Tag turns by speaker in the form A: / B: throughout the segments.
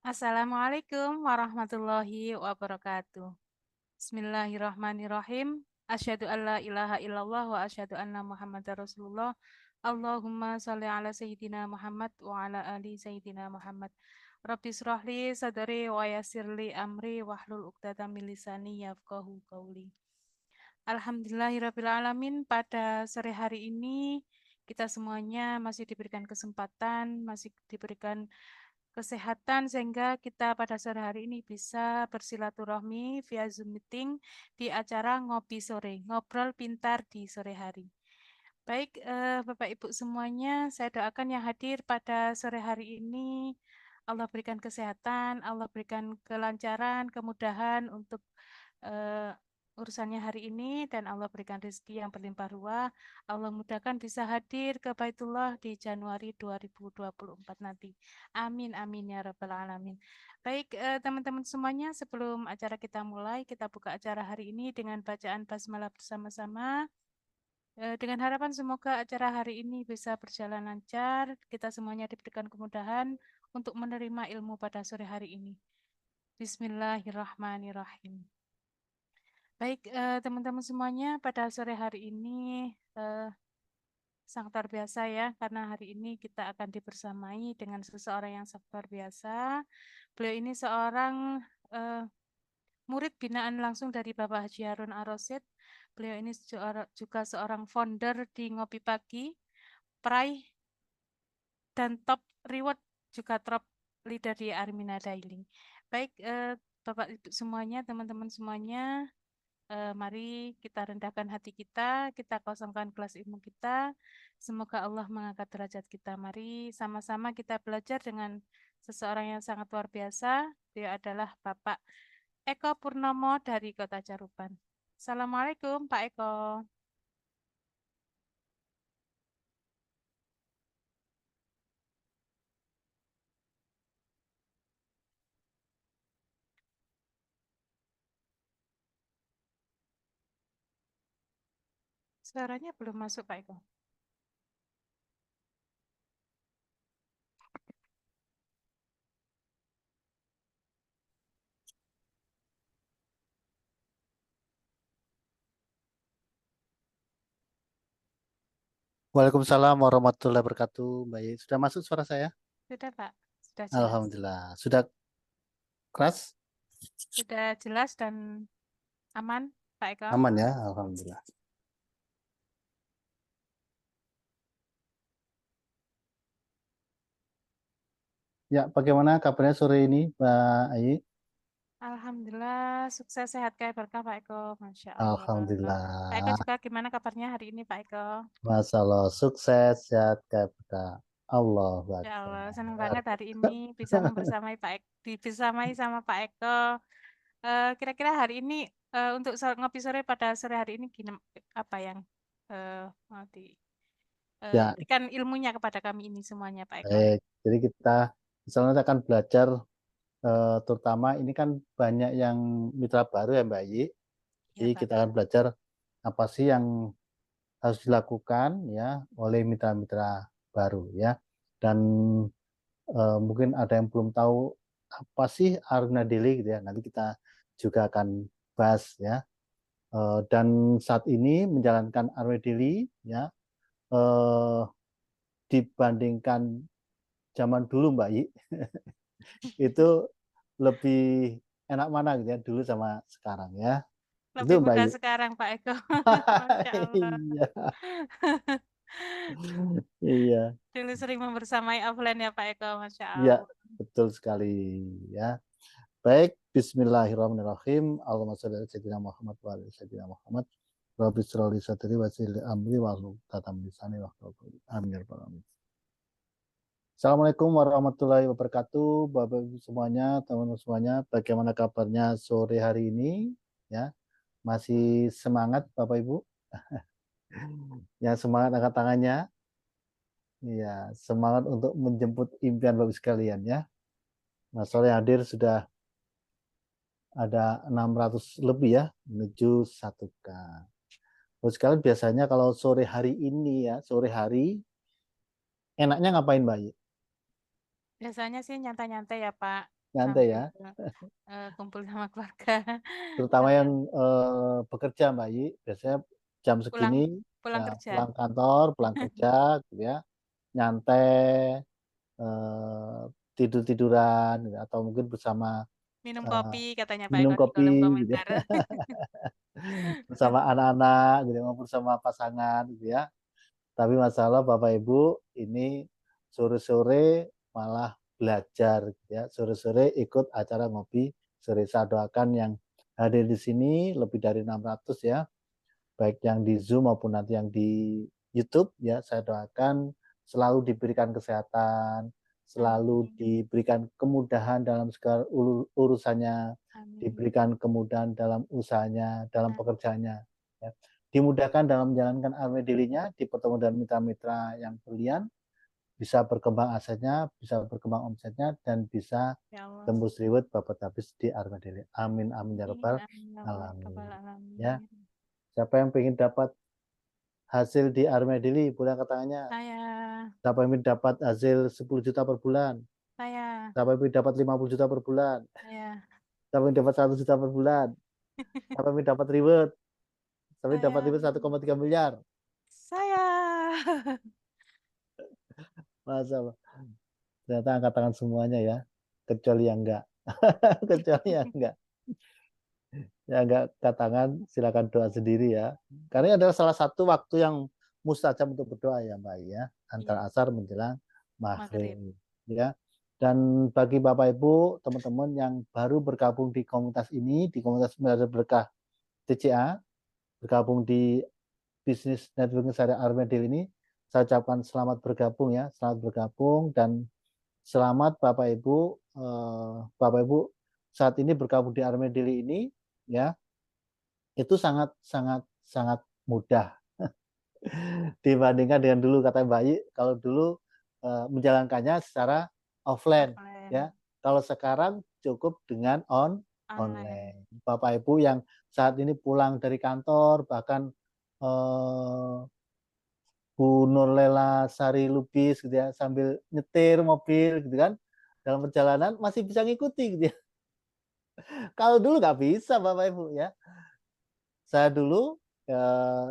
A: Assalamualaikum warahmatullahi wabarakatuh. Bismillahirrahmanirrahim. Asyhadu an la ilaha illallah wa asyhadu anna Muhammadar Rasulullah. Allahumma shalli ala sayyidina Muhammad wa ala ali sayyidina Muhammad. Rabbi shrahli sadri wa yassirli amri wahlul 'uqdatam min lisani yafqahu qawli. Alhamdulillahirabbil alamin. Pada sore hari ini kita semuanya masih diberikan kesempatan, masih diberikan kesehatan sehingga kita pada sore hari ini bisa bersilaturahmi via Zoom meeting di acara ngopi sore, ngobrol pintar di sore hari. Baik, Bapak Ibu semuanya, saya doakan yang hadir pada sore hari ini Allah berikan kesehatan, Allah berikan kelancaran, kemudahan untuk eh, urusannya hari ini dan Allah berikan rezeki yang berlimpah ruah. Allah mudahkan bisa hadir ke Baitullah di Januari 2024 nanti. Amin, amin ya rabbal alamin. Baik, teman-teman semuanya, sebelum acara kita mulai, kita buka acara hari ini dengan bacaan basmalah bersama-sama. Dengan harapan semoga acara hari ini bisa berjalan lancar, kita semuanya diberikan kemudahan untuk menerima ilmu pada sore hari ini. Bismillahirrahmanirrahim. Baik, teman-teman semuanya, pada sore hari ini sangat luar biasa ya, karena hari ini kita akan dibersamai dengan seseorang yang sangat luar biasa. Beliau ini seorang eh, murid binaan langsung dari Bapak Haji Harun Ar-Rasyid. Beliau ini juga seorang founder di Ngopi Pagi, peraih dan top reward, juga top leader di Armina Daily. Baik, Bapak Ibu semuanya, teman-teman semuanya, mari kita rendahkan hati kita kosongkan kelas ilmu kita. Semoga Allah mengangkat derajat kita. Mari sama-sama kita belajar dengan seseorang yang sangat luar biasa. Dia adalah Bapak Eko Purnomo dari Kota Caruban. Assalamualaikum, Pak Eko. Suaranya belum masuk, Pak Eko.
B: Waalaikumsalam warahmatullahi wabarakatuh. Baik, sudah masuk suara saya?
A: Sudah, Pak. Sudah jelas.
B: Alhamdulillah. Sudah keras?
A: Sudah jelas dan aman, Pak Eko.
B: Aman ya? Alhamdulillah. Ya, bagaimana kabarnya sore ini, Mbak Ayi?
A: Alhamdulillah, sukses, sehat, kaya, berkah, Pak Eko. Masya Allah. Pak Eko
B: Alhamdulillah.
A: juga gimana kabarnya hari ini, Pak Eko?
B: Masya Allah, sukses, sehat, kaya, Allah
A: Ya Allah, senang
B: Akbar.
A: banget hari ini bisa membersamai Pak Eko, dibersamai sama Pak Eko. Kira-kira hari ini untuk ngopi sore pada sore hari ini gini, apa yang mau
B: Ya,
A: diberikan ilmunya kepada kami ini semuanya, Pak Eko?
B: baik. Jadi kita misalnya akan belajar, terutama ini kan banyak yang mitra baru ya, Mbak Ayi.
A: Ya,
B: Jadi
A: Pak.
B: kita akan belajar apa sih yang harus dilakukan ya oleh mitra-mitra baru ya. Dan mungkin ada yang belum tahu apa sih Aruna Daily gitu ya. Nanti kita juga akan bahas ya. Dan saat ini menjalankan Aruna Daily ya, eh, dibandingkan zaman dulu Mbak Yi, itu lebih enak mana gitu ya dulu sama sekarang ya. Itu
A: Lebih
B: Mbak
A: mudah
B: Yi.
A: sekarang, Pak Eko. Masya Allah.
B: Iya, iya,
A: Dulu sering membersamai offline ya, Pak Eko. Masya
B: iya,
A: Allah.
B: betul sekali ya. Baik, Bismillahirrahmanirrahim. Allahumma sholli ala sayyidina Muhammad wa ala sayyidina Muhammad. Rabbi sholli sadri wa yassir amri wa hlul 'uqdatam min lisani yafqahu qawli. Amin ya rabbal alamin. Assalamualaikum warahmatullahi wabarakatuh, Bapak Ibu semuanya, teman-teman semuanya. Bagaimana kabarnya sore hari ini? Ya, masih semangat Bapak Ibu? Yang semangat angkat tangannya. Iya, semangat untuk menjemput impian Bapak sekalian ya. Nah, sore hadir sudah ada 600 lebih ya menuju 1K. Terus sekalian biasanya kalau sore hari ini ya, sore hari enaknya ngapain Mbak?
A: Biasanya sih nyantai-nyantai ya, Pak.
B: nyantai ya.
A: sambil kumpul sama keluarga.
B: Terutama
A: Sambil
B: yang bekerja Mbak Yi, biasanya jam
A: pulang
B: segini
A: pulang
B: ya
A: kerja.
B: pulang kantor, pulang kerja gitu ya, nyantai, eh, tidur-tiduran gitu, atau mungkin bersama
A: Minum
B: eh,
A: kopi katanya Pak
B: minum
A: Eko di
B: kopi
A: kolom
B: gitu ya,
A: komentar.
B: bersama anak-anak gitu, maupun bersama pasangan gitu ya. Tapi masalah Bapak Ibu ini sore-sore malah belajar gitu ya. Sore-sore ikut acara ngopi sore. Saya doakan yang hadir di sini lebih dari 600 ya, baik yang di Zoom maupun nanti yang di YouTube ya. Saya doakan selalu diberikan kesehatan, selalu
A: Amin.
B: diberikan kemudahan dalam segala urusannya,
A: Amin.
B: diberikan kemudahan dalam usahanya, dalam
A: Amin.
B: pekerjaannya ya. Dimudahkan dalam menjalankan armadilinya, dipertemu dengan mitra-mitra yang brilian, bisa berkembang asetnya, bisa berkembang omsetnya, dan bisa
A: Ya Allah.
B: tembus reward bapak habis di armadili. Amin amin ya
A: Amin.
B: rabbal
A: Amin. Ya Allah. Rabbal
B: alamin. Ya,
A: alamin.
B: siapa yang ingin dapat hasil di armadili boleh angkat tangannya.
A: Saya.
B: Siapa yang ingin dapat hasil 10 juta per bulan?
A: Saya.
B: Siapa yang ingin dapat 50 juta per bulan?
A: Saya.
B: Siapa yang ingin dapat 100 juta per bulan? Siapa yang ingin dapat reward? Siapa yang dapat
A: Saya.
B: reward 1,3 miliar?
A: Saya.
B: Masa ternyata angkat tangan semuanya ya, kecuali yang enggak. Kecuali yang enggak. Yang enggak angkat tangan silakan doa sendiri ya. Karena ini adalah salah satu waktu yang mustajab untuk berdoa ya Mbak ya,
A: Iya.
B: antara asar menjelang
A: Maghrib.
B: maghrib ya. Dan bagi Bapak Ibu, teman-teman yang baru bergabung di komunitas ini, di komunitas Miliarder Berkah TCA, bergabung di bisnis networking syariah Armadil ini, saya ucapkan selamat bergabung ya, selamat bergabung dan selamat Bapak Ibu, Bapak Ibu saat ini bergabung di Armadili ini ya, itu sangat sangat sangat mudah dibandingkan dengan dulu kata Mbak Yi, kalau dulu menjalankannya secara offline
A: Offline.
B: ya. Kalau sekarang cukup dengan
A: Online.
B: online. Bapak Ibu yang saat ini pulang dari kantor bahkan eh, Bu Nurlela Sari Lubis gitu ya, sambil nyetir mobil gitu kan, dalam perjalanan masih bisa ngikuti gitu ya. Kalau dulu nggak bisa Bapak Ibu ya. Saya dulu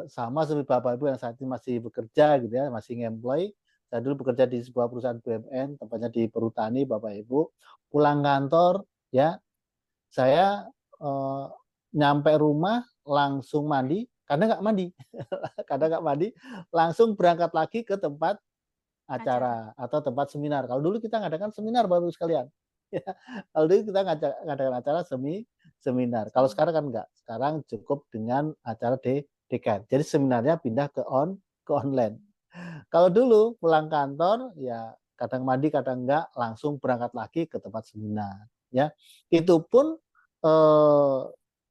B: sama seperti Bapak Ibu yang saat ini masih bekerja gitu ya, masih ngemploy. Saya dulu bekerja di sebuah perusahaan BUMN, tempatnya di Perhutani Bapak Ibu. Pulang kantor ya, saya nyampe rumah langsung mandi, kadang nggak mandi, kadang nggak mandi, langsung berangkat lagi ke tempat
A: Acara.
B: acara atau tempat seminar. Kalau dulu kita ngadakan seminar Bapak Ibu sekalian. Ya, kalau dulu kita ngadakan acara seminar. Kalau sekarang kan enggak. Sekarang cukup dengan acara DKN. Jadi seminarnya pindah ke online. Kalau dulu pulang kantor ya kadang mandi kadang enggak langsung berangkat lagi ke tempat seminar ya. Itu pun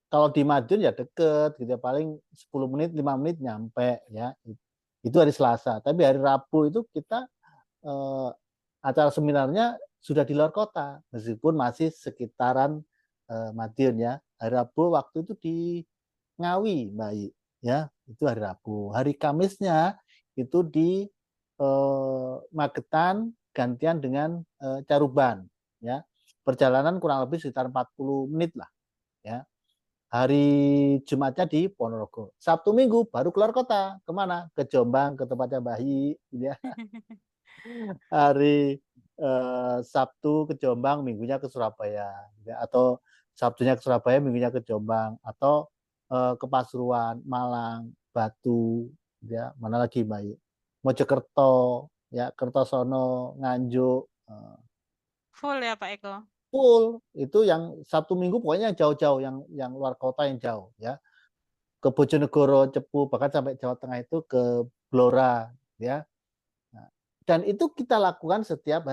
B: kalau di Madiun ya deket gitu ya, paling 10 menit 5 menit nyampe ya. Itu hari Selasa. Tapi hari Rabu itu kita eh, acara seminarnya sudah di luar kota, meskipun masih sekitaran Madiun ya. Hari Rabu waktu itu di Ngawi, Mbak I, ya itu hari Rabu. Hari Kamisnya itu di Magetan gantian dengan Caruban, ya. Perjalanan kurang lebih sekitar 40 menit lah, ya. Hari Jumatnya di Ponorogo. Sabtu Minggu baru keluar kota. Kemana? Ke Jombang, ke tempatnya Mbak I, ya. Hari Sabtu ke Jombang, minggunya ke Surabaya, ya. Atau Sabtunya ke Surabaya, minggunya ke Jombang, atau ke Pasuruan, Malang, Batu, ya mana lagi Mbak? Mojokerto, ya Kertosono, Nganjuk,
A: Full ya Pak Eko.
B: full itu yang Sabtu Minggu pokoknya yang jauh-jauh, yang luar kota yang jauh, ya ke Bojonegoro, Cepu, bahkan sampai Jawa Tengah itu ke Blora, ya. Nah, dan itu kita lakukan setiap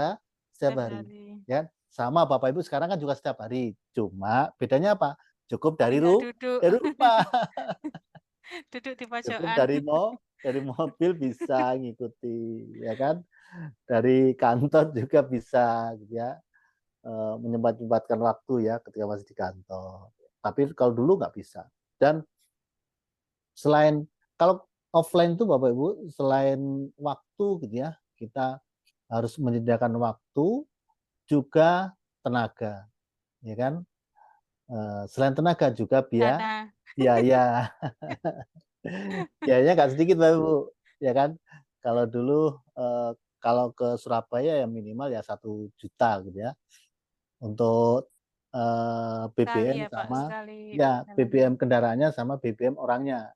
A: Setiap
B: hari.
A: hari.
B: Ya, sama Bapak Ibu sekarang kan juga setiap hari. Cuma bedanya apa? Cukup
A: Tinggal duduk.
B: dari rumah,
A: Duduk di
B: cukup
A: pojokan.
B: dari mobil bisa ngikuti, ya kan? Dari kantor juga bisa, gitu ya, menyempatkan waktu ya ketika masih di kantor. Tapi kalau dulu nggak bisa. Dan selain kalau offline itu Bapak Ibu, selain waktu gitu ya, kita harus menyediakan waktu juga tenaga, ya kan? Selain tenaga juga
A: Dana.
B: biaya, biayanya nggak sedikit Bapak Ibu, ya kan? Kalau dulu kalau ke Surabaya ya minimal ya 1 juta gitu ya untuk
A: Sekali
B: BBM
A: ya Pak,
B: sama
A: sekali
B: ya BBM
A: perjalanan.
B: kendaraannya sama BBM orangnya.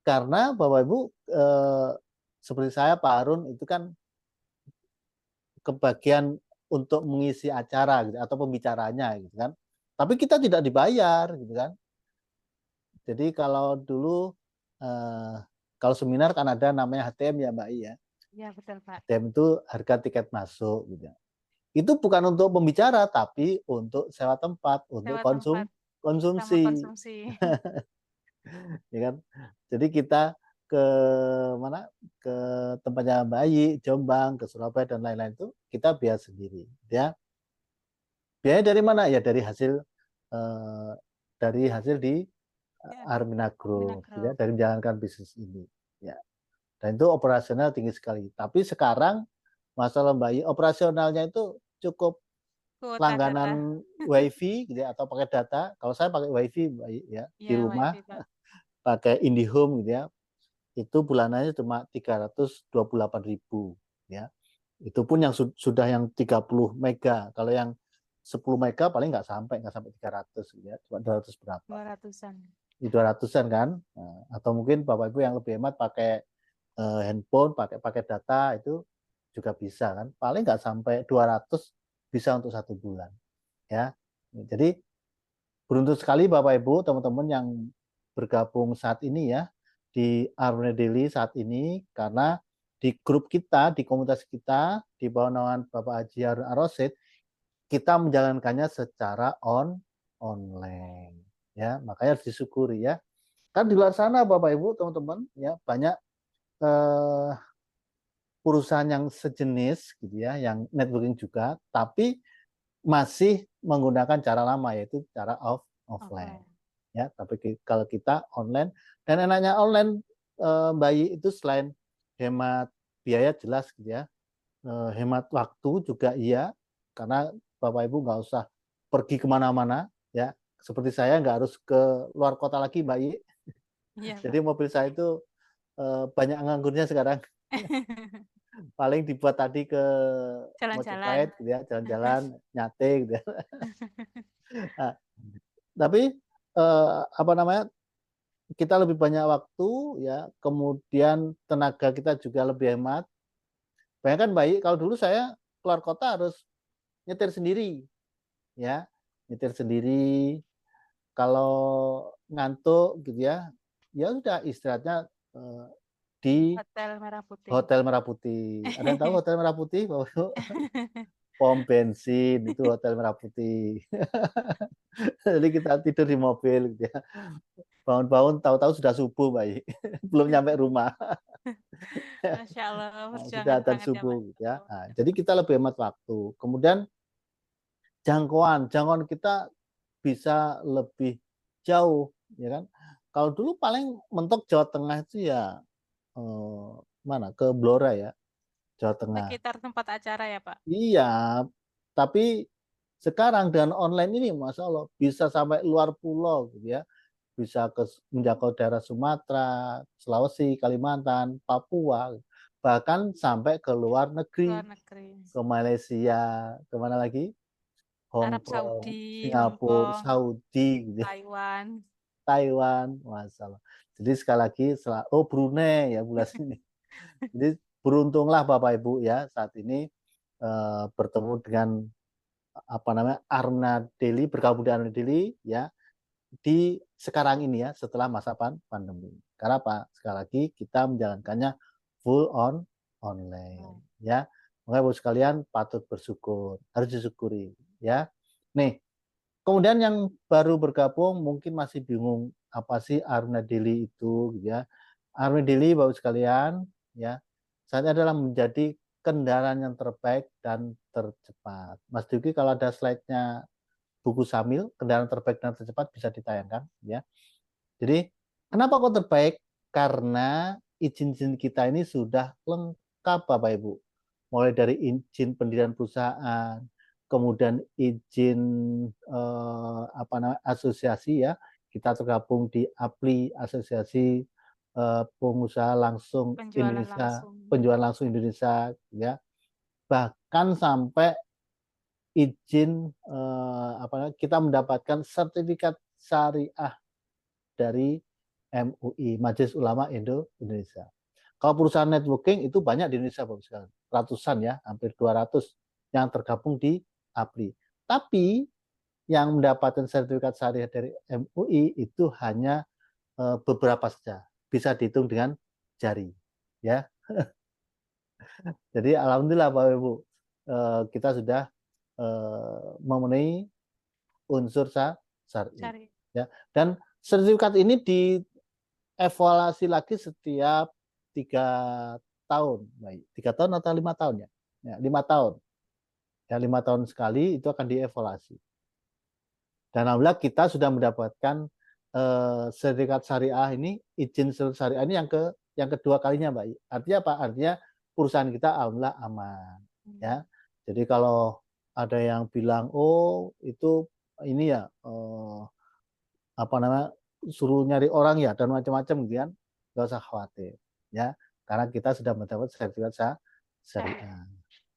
B: Karena Bapak Ibu seperti saya Pak Harun itu kan kebagian untuk mengisi acara gitu atau pembicaranya gitu kan. Tapi kita tidak dibayar gitu kan. Jadi kalau dulu kalau seminar kan ada namanya HTM ya Mbak I ya.
A: Ya betul Pak.
B: HTM itu harga tiket masuk gitu. Itu bukan untuk pembicara tapi untuk sewa tempat, untuk
A: Sewa tempat sama
B: konsumsi,
A: konsumsi.
B: ya kan. Jadi kita ke mana ke tempatnya Mbak Ayi, Jombang, ke Surabaya dan lain-lain itu kita biaya sendiri ya. Biaya dari mana? Ya eh, dari hasil di
A: Ya,
B: Armina Group ya,
A: Minagro.
B: dari menjalankan bisnis ini ya. Dan itu operasional tinggi sekali. Tapi sekarang masalah Mbak Ayi, operasionalnya itu cukup
A: Kuota data.
B: langganan WiFi gitu ya, atau pakai data. Kalau saya pakai WiFi Mbak Ayi, ya di
A: Ya
B: rumah
A: WiFi Pak.
B: pakai IndiHome gitu ya. Itu bulanannya cuma 328.000 ya. Itu pun yang sudah yang 30 mega. Kalau yang 10 mega paling nggak sampai 300 ya, cuma 200 berapa.
A: 200-an.
B: Di 200-an kan. Nah, atau mungkin Bapak Ibu yang lebih hemat pakai handphone, pakai data itu juga bisa kan. Paling nggak sampai 200 bisa untuk 1 bulan ya. Jadi beruntung sekali Bapak Ibu, teman-teman yang bergabung saat ini ya di Aruna Daily saat ini karena di grup kita, di komunitas kita di bawah naungan Bapak Haji Harun Ar-Rasyid, kita menjalankannya secara online ya. Makanya harus disyukuri ya. Kan di luar sana Bapak Ibu, teman-teman ya banyak eh, perusahaan yang sejenis gitu ya, yang networking juga, tapi masih menggunakan cara lama yaitu cara offline
A: Offline.
B: ya. Tapi kalau kita online dan enaknya online Bayi itu selain hemat biaya jelas gitu ya, hemat waktu juga iya karena Bapak Ibu nggak usah pergi kemana-mana ya. Seperti saya nggak harus ke luar kota lagi Mbak I.
A: Iya
B: Jadi
A: Pak.
B: mobil saya itu banyak nganggurnya sekarang. Paling dibuat tadi ke
A: Jalan-jalan.
B: Mojopahit gitu ya, jalan-jalan nyate gitu ya. Nah, tapi apa namanya, kita lebih banyak waktu ya, kemudian tenaga kita juga lebih hemat. Bayangkan baik kalau dulu saya keluar kota harus nyetir sendiri ya, nyetir sendiri. Kalau ngantuk gitu ya, ya udah istirahatnya di
A: Hotel Merah Putih.
B: Hotel Merah Putih. Ada yang tahu Hotel Merah Putih? Pom bensin itu Hotel Merah Putih. Jadi kita tidur di mobil gitu ya. Bangun-bangun tahu-tahu sudah subuh, baik. Belum nyampe rumah.
A: Masya Allah,
B: Nah, sudah
A: perjuangan
B: adzan
A: banget ya
B: subuh
A: Pak.
B: gitu ya. Nah, jadi kita lebih hemat waktu. Kemudian jangkauan kita bisa lebih jauh, ya kan? Kalau dulu paling mentok Jawa Tengah itu ya eh, mana ke Blora ya, Jawa Tengah.
A: Sekitar tempat acara ya Pak.
B: Iya, tapi sekarang dengan online ini, Masya Allah, bisa sampai luar pulau gitu ya. Bisa menjangkau daerah Sumatera, Sulawesi, Kalimantan, Papua, bahkan sampai ke luar negeri,
A: Luar negeri.
B: ke Malaysia, kemana lagi? Hong
A: Arab
B: Kong,
A: Saudi, Hong
B: Singapura,
A: Kong,
B: Saudi, gitu ya,
A: Taiwan.
B: Taiwan, masalah. Jadi sekali lagi, oh Brunei ya bulan ini. Jadi beruntunglah Bapak Ibu ya saat ini bertemu dengan apa namanya Arna Daily, bergabung di Arna Daily ya di sekarang ini ya setelah masa pandemi. Karena apa? Sekali lagi kita menjalankannya full online ya. Makanya Bapak sekalian patut bersyukur, harus disyukuri ya. Nih, kemudian yang baru bergabung mungkin masih bingung apa sih Aruna Daily itu gitu ya. Aruna Daily Bapak sekalian ya, saatnya adalah menjadi kendaraan yang terbaik dan tercepat. Mas Duki kalau ada slide-nya buku Samil, kendaraan terbaik dan tercepat bisa ditayangkan ya. Jadi kenapa kok terbaik? Karena izin-izin kita ini sudah lengkap Bapak Ibu. mulai dari izin pendirian perusahaan, kemudian izin asosiasi ya, kita tergabung di APLI, Asosiasi Pengusaha Langsung
A: Penjualan
B: Indonesia,
A: langsung.
B: penjualan langsung Indonesia, ya, bahkan sampai izin kita mendapatkan sertifikat syariah dari MUI, Majelis Ulama Indonesia. Kalau perusahaan networking itu banyak di Indonesia, Bapak sekalian. Ratusan ya, hampir 200 yang tergabung di APLI. Tapi yang mendapatkan sertifikat syariah dari MUI itu hanya beberapa saja, bisa dihitung dengan jari, ya. Jadi alhamdulillah Bapak Ibu, kita sudah memenuhi unsur syar'i,
A: Cari.
B: ya. Dan sertifikat ini dievaluasi lagi setiap 3 tahun, baik 3 tahun atau 5 tahun ya, ya 5 tahun, ya 5 tahun sekali itu akan dievaluasi. Dan alhamdulillah kita sudah mendapatkan sertifikat syariah ini, izin syariah ini yang kedua kalinya, Mbak. Artinya apa? Artinya perusahaan kita alhamdulillah aman, ya. Jadi kalau ada yang bilang, oh itu ini ya suruh nyari orang ya dan macam-macam gitu kan, nggak usah khawatir, ya, karena kita sudah mendapat sertifikat syariah,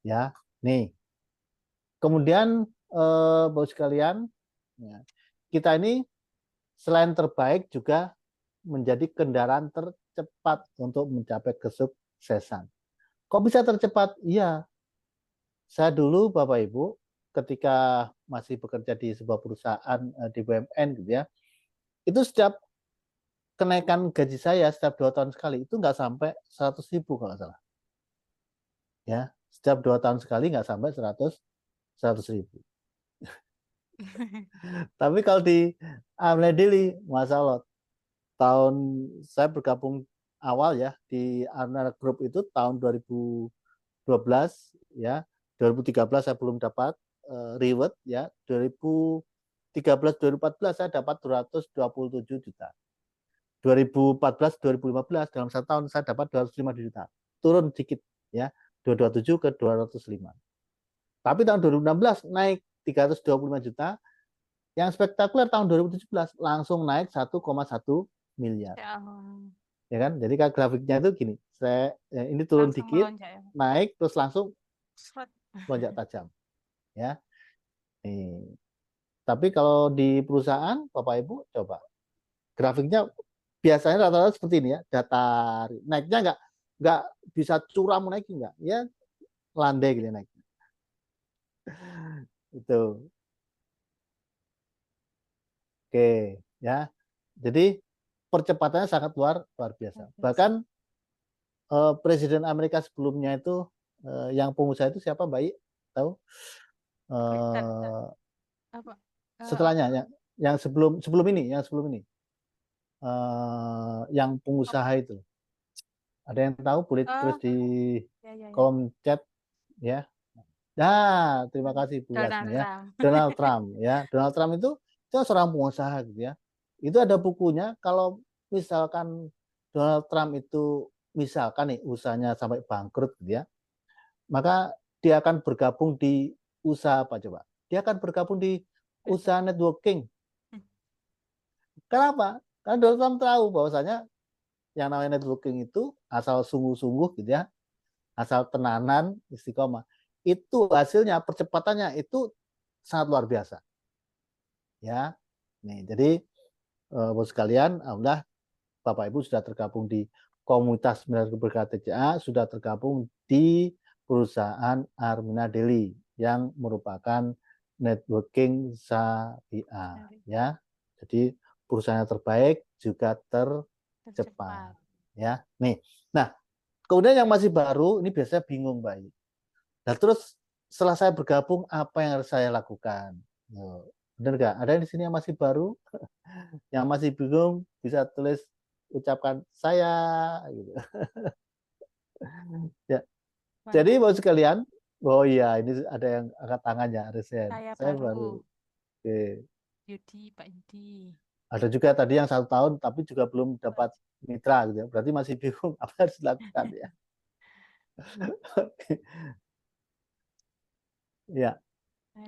B: ya. Nih, kemudian Bapak sekalian, ya, kita ini selain terbaik juga menjadi kendaraan tercepat untuk mencapai kesuksesan. Kok bisa tercepat? Iya, saya dulu Bapak Ibu ketika masih bekerja di sebuah perusahaan di BUMN gitu ya, itu setiap kenaikan gaji saya setiap 2 tahun sekali itu nggak sampai 100.000 kalau nggak salah, ya, setiap 2 tahun sekali nggak sampai 100.000. Tapi kalau di Amle Daily, Masya Allah, tahun saya bergabung awal ya di Arna Group itu tahun 2012 ya, 2013 saya belum dapat reward ya, 2013 2014 saya dapat 227 juta. 2014 2015 dalam 1 tahun saya dapat 205 juta. Turun sedikit ya, 227 ke 205. Tapi tahun 2016 naik 325 juta. Yang spektakuler tahun 2017 langsung naik 1,1 miliar.
A: Ya Allah.
B: Ya kan? Jadi kan grafiknya itu gini, ini turun
A: Langsung
B: dikit,
A: melonjak ya.
B: naik terus langsung
A: Seret.
B: lonjak tajam, ya. Nih. Tapi kalau di perusahaan, Bapak Ibu coba grafiknya biasanya rata-rata seperti ini ya, datar, naiknya nggak bisa curam naik nggak, ya landai gitu naik. Itu, oke, ya. Jadi percepatannya sangat luar biasa. Bahkan Presiden Amerika sebelumnya itu yang pengusaha itu siapa, Mbak I? Tahu?
A: Clinton.
B: Eh,
A: Apa?
B: setelahnya yang sebelum ini, yang
A: Apa?
B: pengusaha itu. Ada yang tahu? Boleh tulis
A: Oh,
B: di
A: ya, ya, ya.
B: kolom chat ya. Nah, terima kasih Bu
A: Donald
B: Lasmi ya.
A: Trump.
B: Donald Trump ya. Donald Trump itu seorang pengusaha gitu ya. Itu ada bukunya, kalau misalkan Donald Trump itu misalkan nih usahanya sampai bangkrut gitu ya, maka dia akan bergabung di usaha apa coba? Dia akan bergabung di usaha networking. Kenapa? Karena Donald Trump tahu bahwasanya yang namanya networking itu asal sungguh-sungguh gitu ya, asal tenanan, istiqomah, itu hasilnya percepatannya itu sangat luar biasa. Ya, nih jadi Bapak sekalian, alhamdulillah Bapak Ibu sudah tergabung di komunitas berkat TCA, sudah tergabung di perusahaan Armina Daily yang merupakan networking syariah, ya. Jadi perusahaan yang terbaik juga tercepat,
A: Tercepat.
B: ya. Nih, nah kemudian yang masih baru ini biasanya bingung, Mbak. Nah terus setelah saya bergabung apa yang harus saya lakukan? Benar nggak? Ada yang di sini yang masih baru, yang masih bingung bisa tulis ucapkan saya gitu. Ya. Jadi
A: Mana?
B: mau sekalian, oh iya ini ada yang angkat tangannya, Resen.
A: Saya
B: Saya baru.
A: baru.
B: Oke.
A: Yudi, Pak Yudi.
B: Ada juga tadi yang 1 tahun tapi juga belum dapat mitra gitu ya. Berarti masih bingung apa yang harus dilakukan ya. Ya.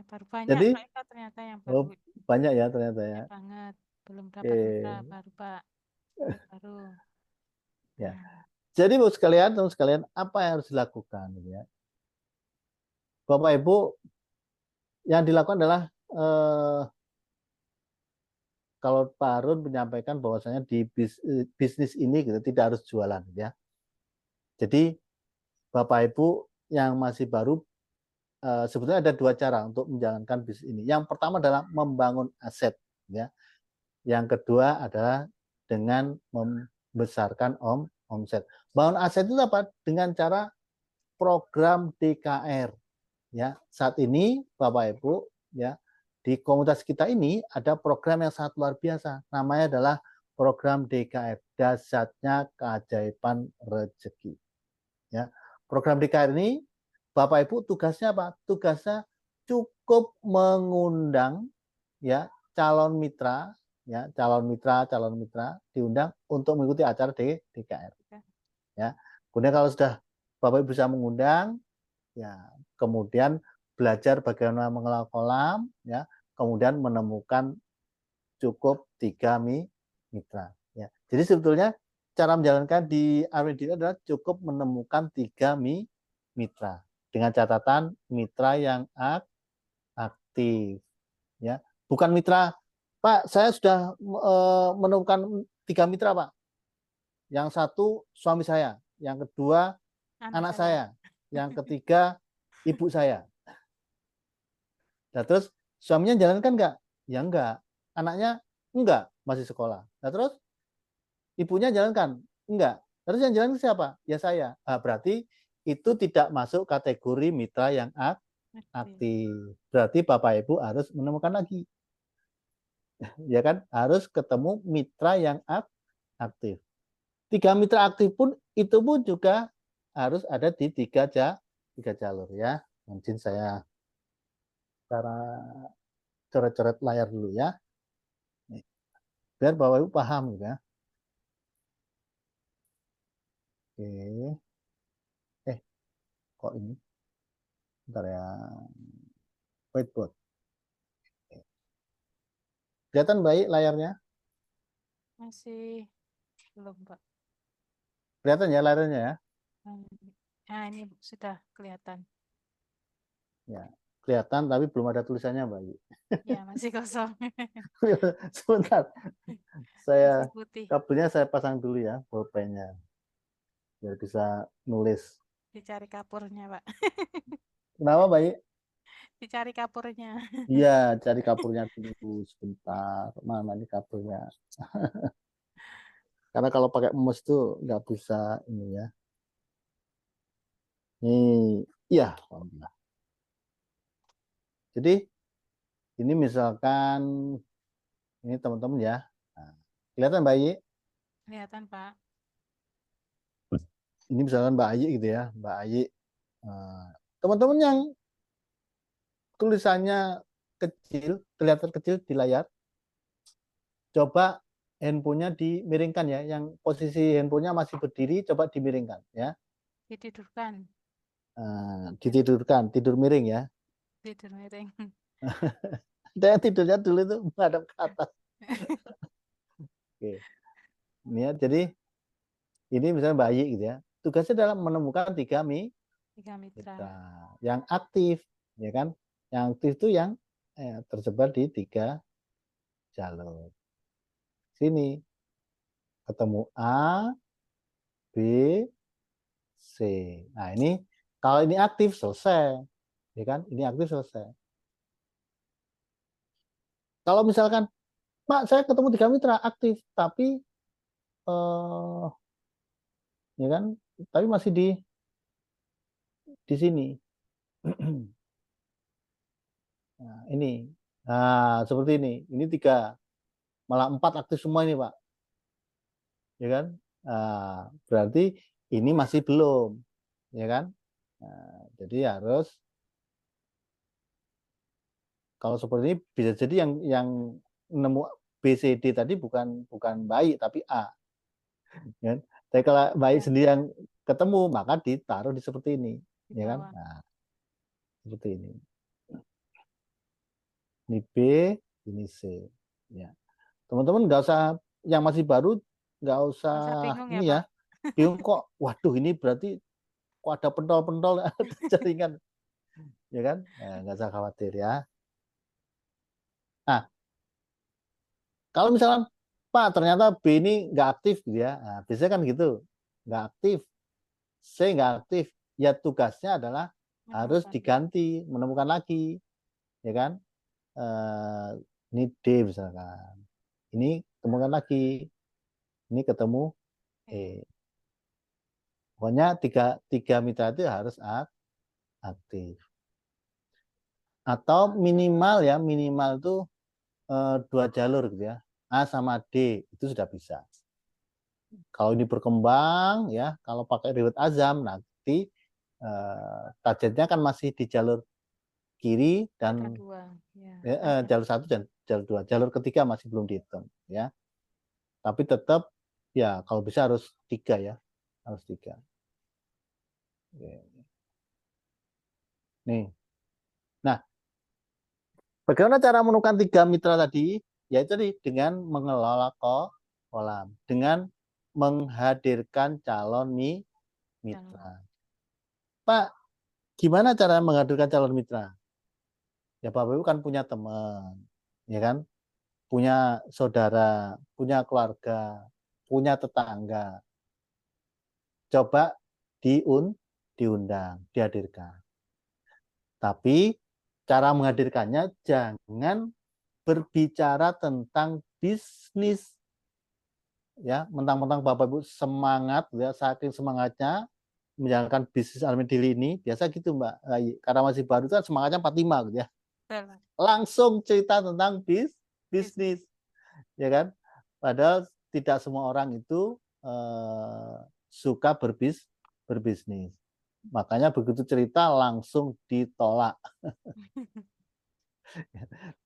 A: Baru banyak
B: Jadi
A: mereka ternyata yang baru.
B: oh, banyak ya ternyata ya.
A: Banyak banget. Belum dapat mitra
B: Oke.
A: baru, Pak. Baru-baru.
B: Ya.
A: Hmm.
B: Jadi teman sekalian, apa yang harus dilakukan gitu ya? Bapak Ibu, yang dilakukan adalah kalau Pak Harun menyampaikan bahwasanya di bisnis ini gitu tidak harus jualan ya. Jadi Bapak Ibu yang masih baru sebetulnya ada dua cara untuk menjalankan bisnis ini. Yang pertama adalah membangun aset ya. Yang kedua adalah dengan membesarkan omset. Bangun aset itu apa? Dengan cara program DKR ya. Saat ini Bapak Ibu ya, di komunitas kita ini ada program yang sangat luar biasa. Namanya adalah program DKR, Dasarnya Keajaiban Rezeki. Ya. Program DKR ini Bapak Ibu tugasnya apa? Tugasnya cukup mengundang ya calon mitra diundang untuk mengikuti acara DKR ya. Kemudian kalau sudah Bapak Ibu bisa mengundang ya, kemudian belajar bagaimana mengelola kolam ya, kemudian menemukan cukup 3 mitra ya. Jadi sebetulnya cara menjalankan di RWD adalah cukup menemukan 3 mitra dengan catatan mitra yang aktif ya. Bukan mitra, Pak, saya sudah menemukan 3 mitra, Pak. Yang satu suami saya, yang kedua
A: Anak
B: anak
A: saya.
B: saya, yang ketiga ibu saya. Nah, terus suaminya jalankan nggak? Ya enggak. Anaknya enggak, masih sekolah. Nah, terus ibunya jalankan? Enggak. Terus yang jalan siapa? Ya saya. Nah, berarti itu tidak masuk kategori mitra yang
A: Aktif.
B: aktif. Berarti Bapak Ibu harus menemukan lagi. Ya kan? Harus ketemu mitra yang aktif. 3 mitra aktif pun itu pun juga harus ada di tiga jalur ya. Mungkin saya cara coret-coret layar dulu ya. Biar Bapak Ibu paham gitu ya. Oke. Eh, kok ini? Bentar ya. Whiteboard. Kelihatan baik layarnya?
A: Masih belum, Pak.
B: Kelihatan ya layarnya ya?
A: Nah, ini sudah kelihatan.
B: Ya. Kelihatan tapi belum ada tulisannya baik.
A: Ya, masih kosong.
B: Sebentar. Saya
A: Masih putih.
B: kabelnya saya pasang dulu ya, pulpennya biar bisa nulis.
A: Dicari kapurnya, Pak.
B: Kenapa baik?
A: Dicari kapurnya.
B: Iya, cari kapurnya dulu sebentar. Mana ini kapurnya? Karena kalau pakai emas tuh nggak bisa ini ya. Ini, iya, alhamdulillah. Jadi ini misalkan ini teman-teman ya. Nah, kelihatan Mbak Ayi?
A: Kelihatan, Pak.
B: Ini misalkan Mbak Ayi gitu ya, Mbak Ayi. Teman-teman yang tulisannya kecil, kelihatan kecil di layar, coba handphonenya dimiringkan ya. Yang posisi handphonenya masih berdiri, coba dimiringkan ya.
A: Ditidurkan.
B: Ditidurkan, tidur miring ya.
A: Tidur miring.
B: Dan tidurnya dulu itu menghadap ke atas. Oke. Ini ya, jadi ini misalnya bayi gitu ya. Tugasnya adalah menemukan 3
A: Tiga mitra.
B: mitra yang aktif, ya kan? Yang aktif itu yang tersebar di 3 jalur. Sini ketemu A, B, C. Nah ini kalau ini aktif selesai, ya kan? Ini aktif selesai. Kalau misalkan Pak, saya ketemu 3 mitra aktif, tapi ya kan? Tapi masih di sini. Nah, ini. Nah, seperti ini. Ini 3, malah 4 aktif semua ini, Pak. Ya kan? Nah, berarti ini masih belum, ya kan? Nah, jadi harus kalau seperti ini bisa jadi yang nemu B C D tadi bukan bukan baik tapi A, ya kan? Tapi kalau baik
A: Ya,
B: sendiri yang ketemu maka ditaruh di seperti ini,
A: di
B: ya kan?
A: bawah.
B: Nah, seperti ini. ini B, ini C. Ya, teman-teman nggak usah yang masih baru nggak usah
A: Nggak usah bingung ya
B: ini ya,
A: Pak.
B: bingung kok. Waduh, ini berarti kok ada pentol-pentol ada jaringan, ya kan? Nah, nggak usah khawatir ya. Nah, kalau misalkan Pak ternyata B ini nggak aktif gitu ya, nah, biasanya kan gitu, nggak aktif, C nggak aktif, ya tugasnya adalah harus
A: Menemukan.
B: diganti, menemukan lagi, ya kan? Eh, ini D misalkan, ini temukan lagi, ini ketemu
A: Iya.
B: E. Pokoknya tiga mitra itu harus aktif. Atau minimal ya, minimal itu dua jalur gitu ya. A sama D itu sudah bisa. Kalau ini berkembang ya, kalau pakai riwayat azam nanti targetnya kan masih di jalur kiri dan
A: Kedua. Ya. Ada.
B: jalur satu dan jalur dua. Jalur ketiga masih belum dihitung ya. Tapi tetap ya kalau bisa harus tiga ya, harus tiga. Nih, nah bagaimana cara menemukan tiga mitra tadi? Yaitu dengan mengelola kolam, dengan menghadirkan calon
A: Yang
B: mitra. Pak, gimana cara menghadirkan calon mitra? Ya Bapak Ibu kan punya teman, ya kan? Punya saudara, punya keluarga, punya tetangga. Coba diundang, dihadirkan. Tapi cara menghadirkannya jangan berbicara tentang bisnis, ya, mentang-mentang Bapak Ibu semangat ya, saking semangatnya menjalankan bisnis Almedili ini biasa gitu Mbak. Karena masih baru itu kan semangatnya 45 gitu ya.
A: betul.
B: Langsung cerita tentang bisnis,
A: Bisnis.
B: ya kan? Padahal tidak semua orang itu suka berbisnis. Makanya begitu cerita langsung ditolak.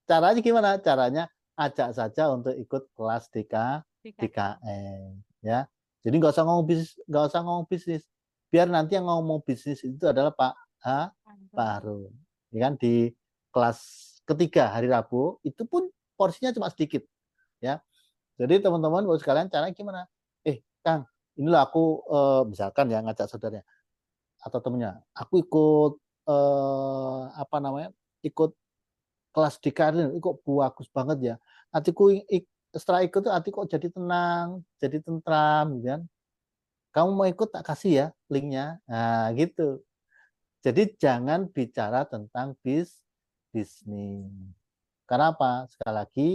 B: Caranya gimana? Caranya ajak saja untuk ikut kelas
A: DKM.
B: DKM, ya. Jadi nggak usah ngomong bisnis, nggak usah ngomong bisnis. Biar nanti yang ngomong bisnis itu adalah Pak
A: Antum.
B: Harun. Ya kan di kelas ketiga hari Rabu itu pun porsinya cuma sedikit, ya. Jadi teman-teman buat sekalian caranya gimana? Kang, inilah aku misalkan ya ngajak saudaranya atau temennya, aku ikut apa namanya? Ikut kelas di karir kok bagus banget ya. Hatiku setelah ikut tuh hati kok jadi tenang, jadi tentram gitu kan. Kamu mau ikut tak kasih ya linknya. Nah, gitu. Jadi jangan bicara tentang bisnis. Karena apa? Sekali lagi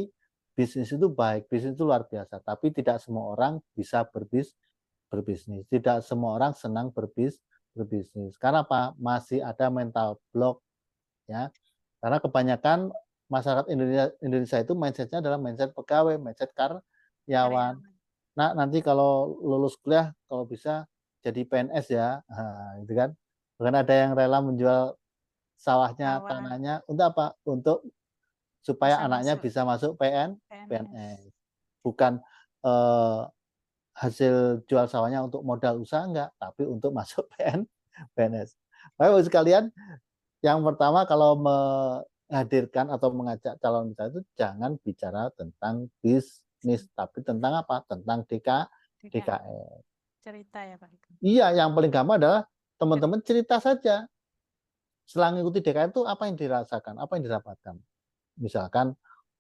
B: bisnis itu baik, bisnis itu luar biasa, tapi tidak semua orang bisa berbisnis. Tidak semua orang senang berbisnis. Karena apa? Masih ada mental block ya. Karena kebanyakan masyarakat Indonesia itu mindsetnya adalah mindset pegawai, mindset karyawan.
A: Karyawan.
B: Nah, nanti kalau lulus kuliah, kalau bisa jadi PNS ya, nah, gitu kan. Bahkan ada yang rela menjual sawahnya,
A: Sawah.
B: tanahnya untuk apa? Untuk supaya
A: Bisa
B: anaknya
A: masuk
B: bisa masuk
A: PNS.
B: PNS. Bukan eh, hasil jual sawahnya untuk modal usaha enggak, tapi untuk masuk PNS. Baik, sekalian, yang pertama kalau menghadirkan atau mengajak calon mitra itu jangan bicara tentang bisnis, tapi tentang apa? Tentang
A: DKM.
B: DKM.
A: Cerita ya Pak Eko.
B: Iya, yang paling gampang adalah teman-teman
A: Cerita.
B: cerita saja. Setelah mengikuti DKM itu apa yang dirasakan, apa yang didapatkan. Misalkan,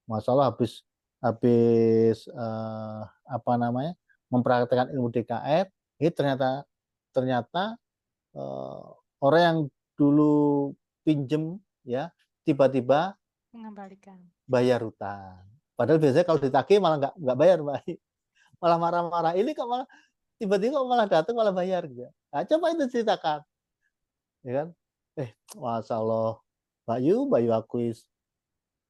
B: masalah habis habis apa namanya mempraktekkan ilmu DKM, ini ternyata ternyata eh, orang yang dulu pinjem ya tiba-tiba
A: Mengembalikan.
B: bayar hutang. Padahal biasanya kalau ditagih malah nggak bayar, Mbak. Malah marah-marah. Ini kok malah tiba-tiba malah datang malah bayar gitu. Nah, coba itu ceritakan, ya kan? Masya Allah, Bayu aku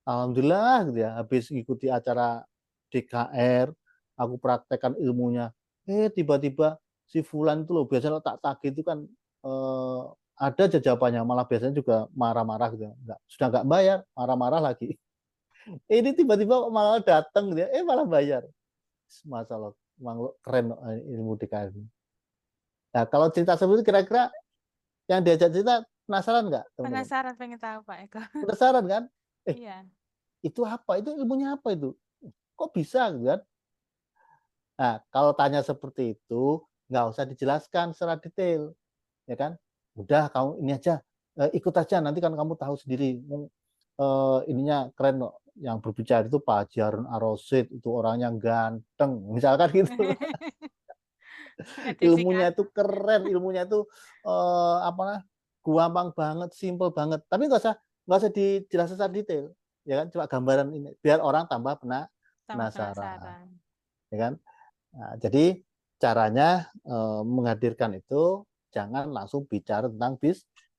B: alhamdulillah gitu ya, habis ngikuti acara DKR, aku praktekkan ilmunya. Tiba-tiba si Fulan itu loh, biasanya tak tagih itu kan eh, ada aja jawabannya, malah biasanya juga marah-marah gitu. Sudah nggak bayar, marah-marah lagi. Ini tiba-tiba malah datang gitu ya, malah bayar. Masalah, memang keren ilmu DKR ini. Nah, kalau cerita seperti itu kira-kira yang diajak cerita penasaran nggak teman-teman?
A: Penasaran pengen tahu Pak Eko.
B: Penasaran kan? Eh,
A: Iya.
B: itu apa? Itu ilmunya apa itu? Kok bisa gitu kan? Nah, kalau tanya seperti itu, nggak usah dijelaskan secara detail, ya kan? Udah kamu ini aja, ikut aja nanti kan kamu tahu sendiri. Ininya keren kok. Yang berbicara itu Pak Haji Harun Ar-Rasyid, itu orangnya ganteng, misalkan gitu.
A: Ada
B: Ilmunya itu
A: singkatan.
B: keren, ilmunya itu apa? Gampang banget, simple banget. Tapi nggak usah dijelaskan secara detail, ya kan? Cuma gambaran ini, biar orang tambah
A: Sama
B: penasaran,
A: penasaran.
B: ya kan? Nah, jadi caranya menghadirkan itu jangan langsung bicara tentang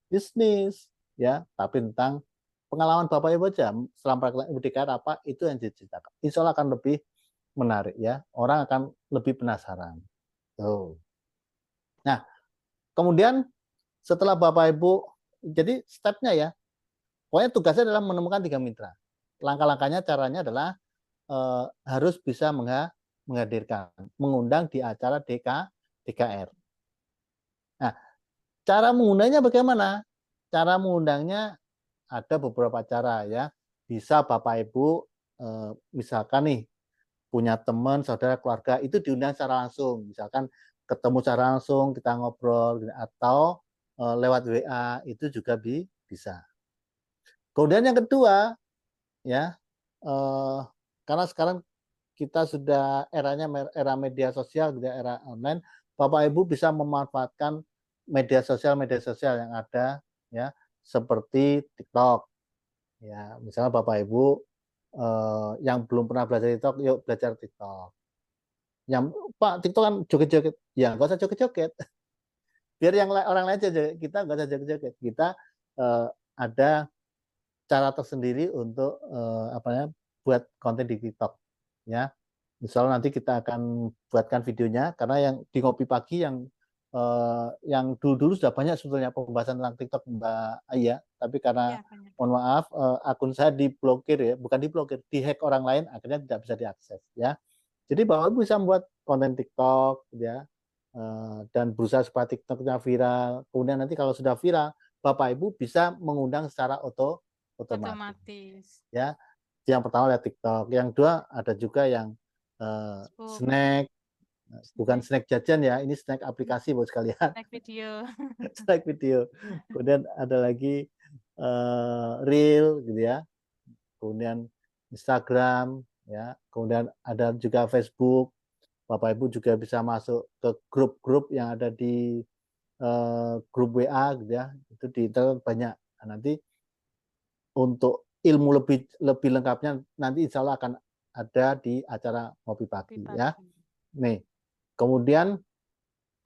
B: bisnis, ya, tapi tentang pengalaman Bapak Ibu aja selama praktek UDKR apa itu yang diceritakan. Insya Allah akan lebih menarik ya, orang akan lebih penasaran. Tuh. Nah, kemudian setelah Bapak Ibu, jadi stepnya ya, pokoknya tugasnya adalah menemukan 3 mitra. Langkah-langkahnya caranya adalah harus bisa menghadirkan, mengundang di acara DKR. Nah, cara mengundangnya bagaimana? Cara mengundangnya ada beberapa cara ya. Bisa Bapak Ibu misalkan nih punya teman, saudara, keluarga itu diundang secara langsung. Misalkan ketemu secara langsung kita ngobrol atau lewat WA itu juga bisa. Kemudian yang kedua ya karena sekarang kita sudah eranya era media sosial, era online, Bapak Ibu bisa memanfaatkan media sosial yang ada ya seperti TikTok. Ya, misalnya Bapak Ibu yang belum pernah belajar TikTok, yuk belajar TikTok. Yang Pak TikTok kan joget-joget, ya nggak usah joget-joget. Biar yang orang lain aja, kita nggak usah joget-joget. Kita ada cara tersendiri untuk apa ya buat konten di TikTok ya. Misalnya nanti kita akan buatkan videonya karena yang di Ngopi Pagi yang dulu-dulu sudah banyak sebetulnya pembahasan tentang TikTok Mbak Aya, tapi karena
A: Ya, banyak.
B: mohon maaf akun saya diblokir ya, bukan diblokir, dihack orang lain akhirnya tidak bisa diakses ya. Jadi Bapak bisa membuat konten TikTok ya dan berusaha supaya TikToknya viral. Kemudian nanti kalau sudah viral, Bapak Ibu bisa mengundang secara otomatis
A: Otomatis.
B: ya. Yang pertama lihat TikTok, yang kedua ada juga yang
A: Facebook,
B: snack, bukan
A: snack,
B: snack jajan ya, ini snack aplikasi buat sekalian,
A: snack video.
B: snack video. Kemudian ada lagi reel gitu ya, kemudian Instagram ya, kemudian ada juga Facebook. Bapak Ibu juga bisa masuk ke grup-grup yang ada di grup WA gitu ya, itu di internet banyak. Nah, nanti untuk ilmu lebih lebih lengkapnya nanti insya Allah akan ada di acara Ngopi
A: Kopi
B: Pagi ya.
A: pagi.
B: Nih, kemudian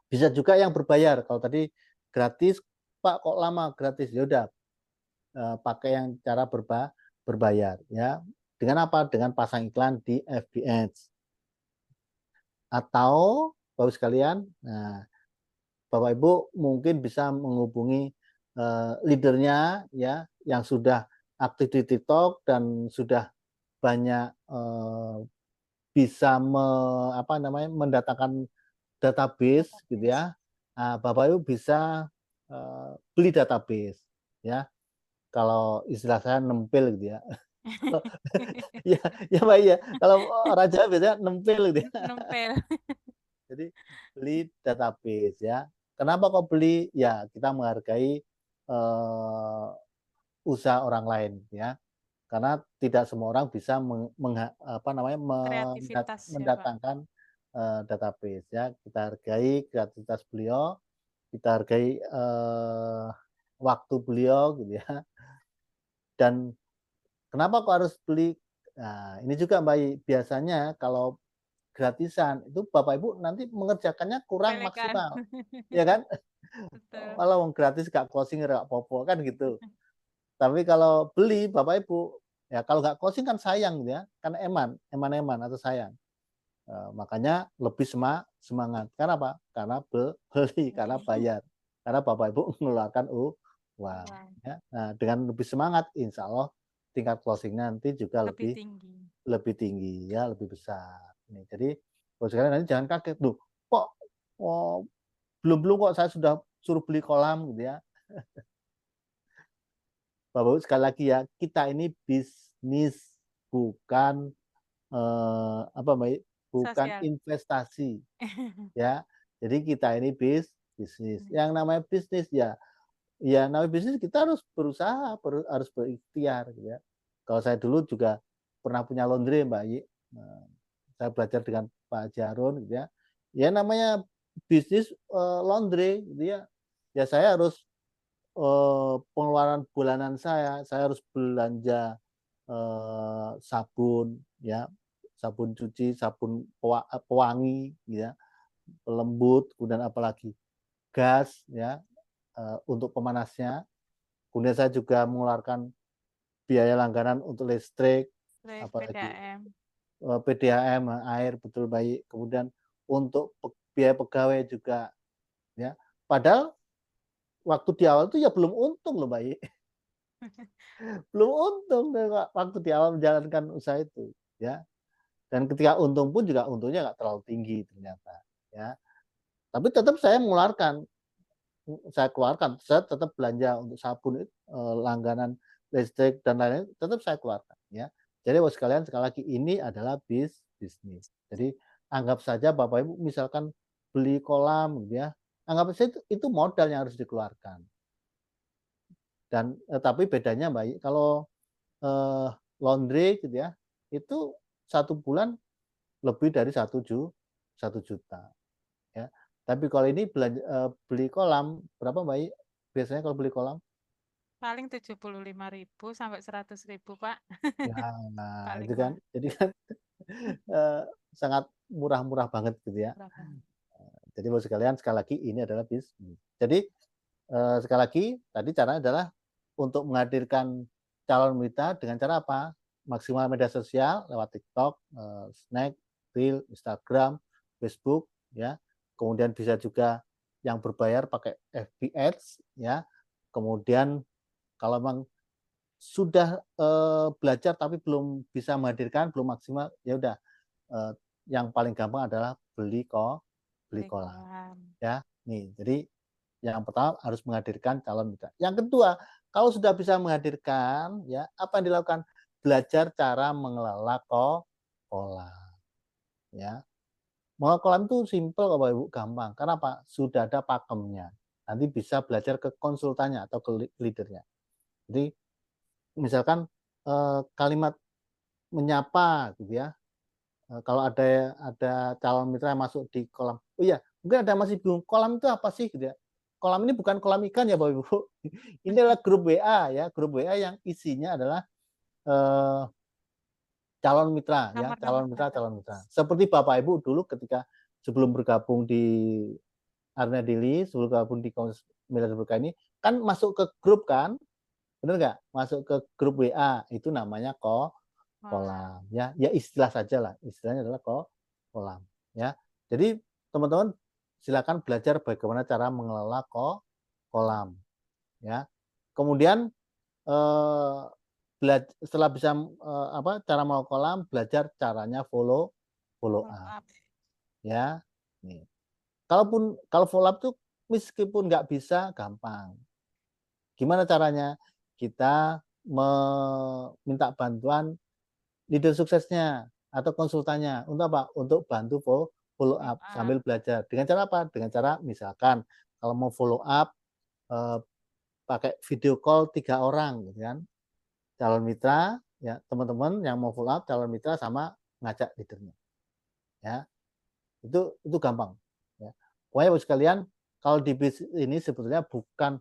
B: bisa juga yang berbayar. Kalau tadi gratis, Pak kok lama gratis? Ya udah pakai yang cara berbayar ya. Dengan apa? Dengan pasang iklan di FB Ads. Atau Bapak sekalian, nah Bapak Ibu mungkin bisa menghubungi leadernya ya yang sudah aktif di TikTok dan sudah banyak bisa mendatangkan database gitu
A: Database.
B: ya. Nah, Bapak Ibu bisa beli database ya. Kalau istilah saya nempel gitu ya. Ya, ya Pak ya. Kalau orang Jawa biasanya nempel gitu ya.
A: Nempel.
B: Jadi beli database ya. Kenapa kok beli? Ya, kita menghargai usaha orang lain ya. Karena tidak semua orang bisa
A: Kreativitas ya, Pak.
B: mendatangkan database ya. Kita hargai kreativitas beliau, kita hargai waktu beliau gitu ya. Dan kenapa kok harus beli? Nah, ini juga Mbak, biasanya kalau gratisan itu Bapak Ibu nanti mengerjakannya kurang
A: Sepelekan.
B: maksimal, ya kan?
A: Betul.
B: Malah mau gratis gak closing gak popo kan gitu. Tapi kalau beli Bapak Ibu, ya kalau nggak closing kan sayang gitu ya, kan eman atau sayang. Makanya lebih semangat. Karena apa? Karena beli, karena
A: Beli.
B: bayar. Karena Bapak Ibu mengeluarkan uang.
A: Uang.
B: Ya. Nah, dengan lebih semangat, insya Allah tingkat closingnya nanti juga
A: Lebih
B: lebih
A: tinggi.
B: lebih tinggi ya, lebih besar. Nih, jadi kalau sekalian nanti jangan kaget tuh, kok oh, belum kok saya sudah suruh beli kolam gitu ya. Bapak Ibu sekali lagi ya, kita ini bisnis bukan apa Mbak, bukan
A: Sosial.
B: investasi ya. Jadi kita ini bisnis. Yang namanya bisnis ya namanya bisnis kita harus berusaha, harus berikhtiar gitu ya. Kalau saya dulu juga pernah punya laundry Mbak Yi. Saya belajar dengan Pak Jarun gitu ya. Ya namanya bisnis laundry gitu ya. Ya saya harus pengeluaran bulanan saya harus belanja sabun ya, sabun cuci, sabun pewangi gitu ya, pelembut, kemudian apalagi gas ya, untuk pemanasnya. Kemudian saya juga mengeluarkan biaya langganan untuk listrik,
A: Listrik,
B: apalagi
A: PDAM.
B: PDAM, air betul baik. Kemudian untuk biaya pegawai juga ya. Padahal waktu di awal itu ya belum untung loh Mbak. Belum untung waktu di awal menjalankan usaha itu ya. Dan ketika untung pun juga untungnya nggak terlalu tinggi ternyata ya. Tapi tetap saya tetap belanja untuk sabun, langganan listrik dan lain-lain tetap saya keluarkan ya. Jadi Bapak sekalian sekali lagi ini adalah bisnis. Jadi anggap saja Bapak Ibu misalkan beli kolam gitu ya, anggap saja itu modal yang harus dikeluarkan. Dan tapi bedanya Mbak, kalau laundry gitu ya, itu satu bulan lebih dari 1 juta ya. Tapi kalau ini beli kolam berapa Mbak? Biasanya kalau beli kolam?
A: Paling 75.000 sampai 100.000 Pak.
B: Ya, nah
A: Paling
B: itu kan.
A: mah
B: Jadi kan eee, sangat murah-murah banget gitu ya.
A: berapa?
B: Jadi Bapak sekalian sekali lagi ini adalah bisnis. Jadi, sekali lagi tadi caranya adalah untuk menghadirkan calon wanita dengan cara apa? Maksimal media sosial lewat TikTok, Snack, Reel, Instagram, Facebook ya. Kemudian bisa juga yang berbayar pakai FB Ads ya. Kemudian kalau memang sudah, belajar tapi belum bisa menghadirkan, belum maksimal, ya udah, eee, yang paling gampang adalah beli
A: Beli
B: kolam
A: kolam.
B: ya. Nih, jadi yang pertama harus menghadirkan calon mitra. Yang kedua, kalau sudah bisa menghadirkan ya, apa yang dilakukan? Belajar cara mengelola kolam ya. Mengelola kolam itu simpel kok Bapak Ibu, gampang. Karena apa? Sudah ada pakemnya. Nanti bisa belajar ke konsultannya atau ke leader-nya. Jadi misalkan, kalimat menyapa gitu ya, kalau ada calon mitra yang masuk di kolam, oh iya, mungkin ada yang masih bingung, kolam itu apa sih gitu ya. Kolam ini bukan kolam ikan ya Bapak Ibu, ini adalah grup WA ya, grup WA yang isinya adalah, eee, calon mitra ya,
A: Nomor-nomor
B: calon
A: database.
B: mitra. Seperti Bapak Ibu dulu ketika sebelum bergabung di Arena Daily, sebelum bergabung di Milad Berkah ini, kan masuk ke grup kan, bener nggak? Masuk ke grup WA, itu namanya
A: Kolam.
B: kolam ya, ya istilah saja lah, istilahnya adalah kolam ya. Jadi teman-teman silakan belajar bagaimana cara mengelola kolam ya. Kemudian eh, setelah bisa cara mengelola kolam, belajar caranya follow follow
A: Follow
B: up
A: up.
B: ya. Nih, kalau follow up tuh meskipun nggak bisa gampang. Gimana caranya? Kita meminta bantuan leader suksesnya atau konsultannya untuk apa? Untuk bantu follow
A: Follow
B: up
A: up.
B: sambil belajar. Dengan cara apa? Dengan cara misalkan kalau mau follow up eh, pakai video call 3 orang, gitu kan? Calon mitra, ya teman-teman yang mau follow up calon mitra sama ngajak leadernya, ya itu gampang. Ya. Pokoknya bos sekalian, kalau di bisnis ini sebetulnya bukan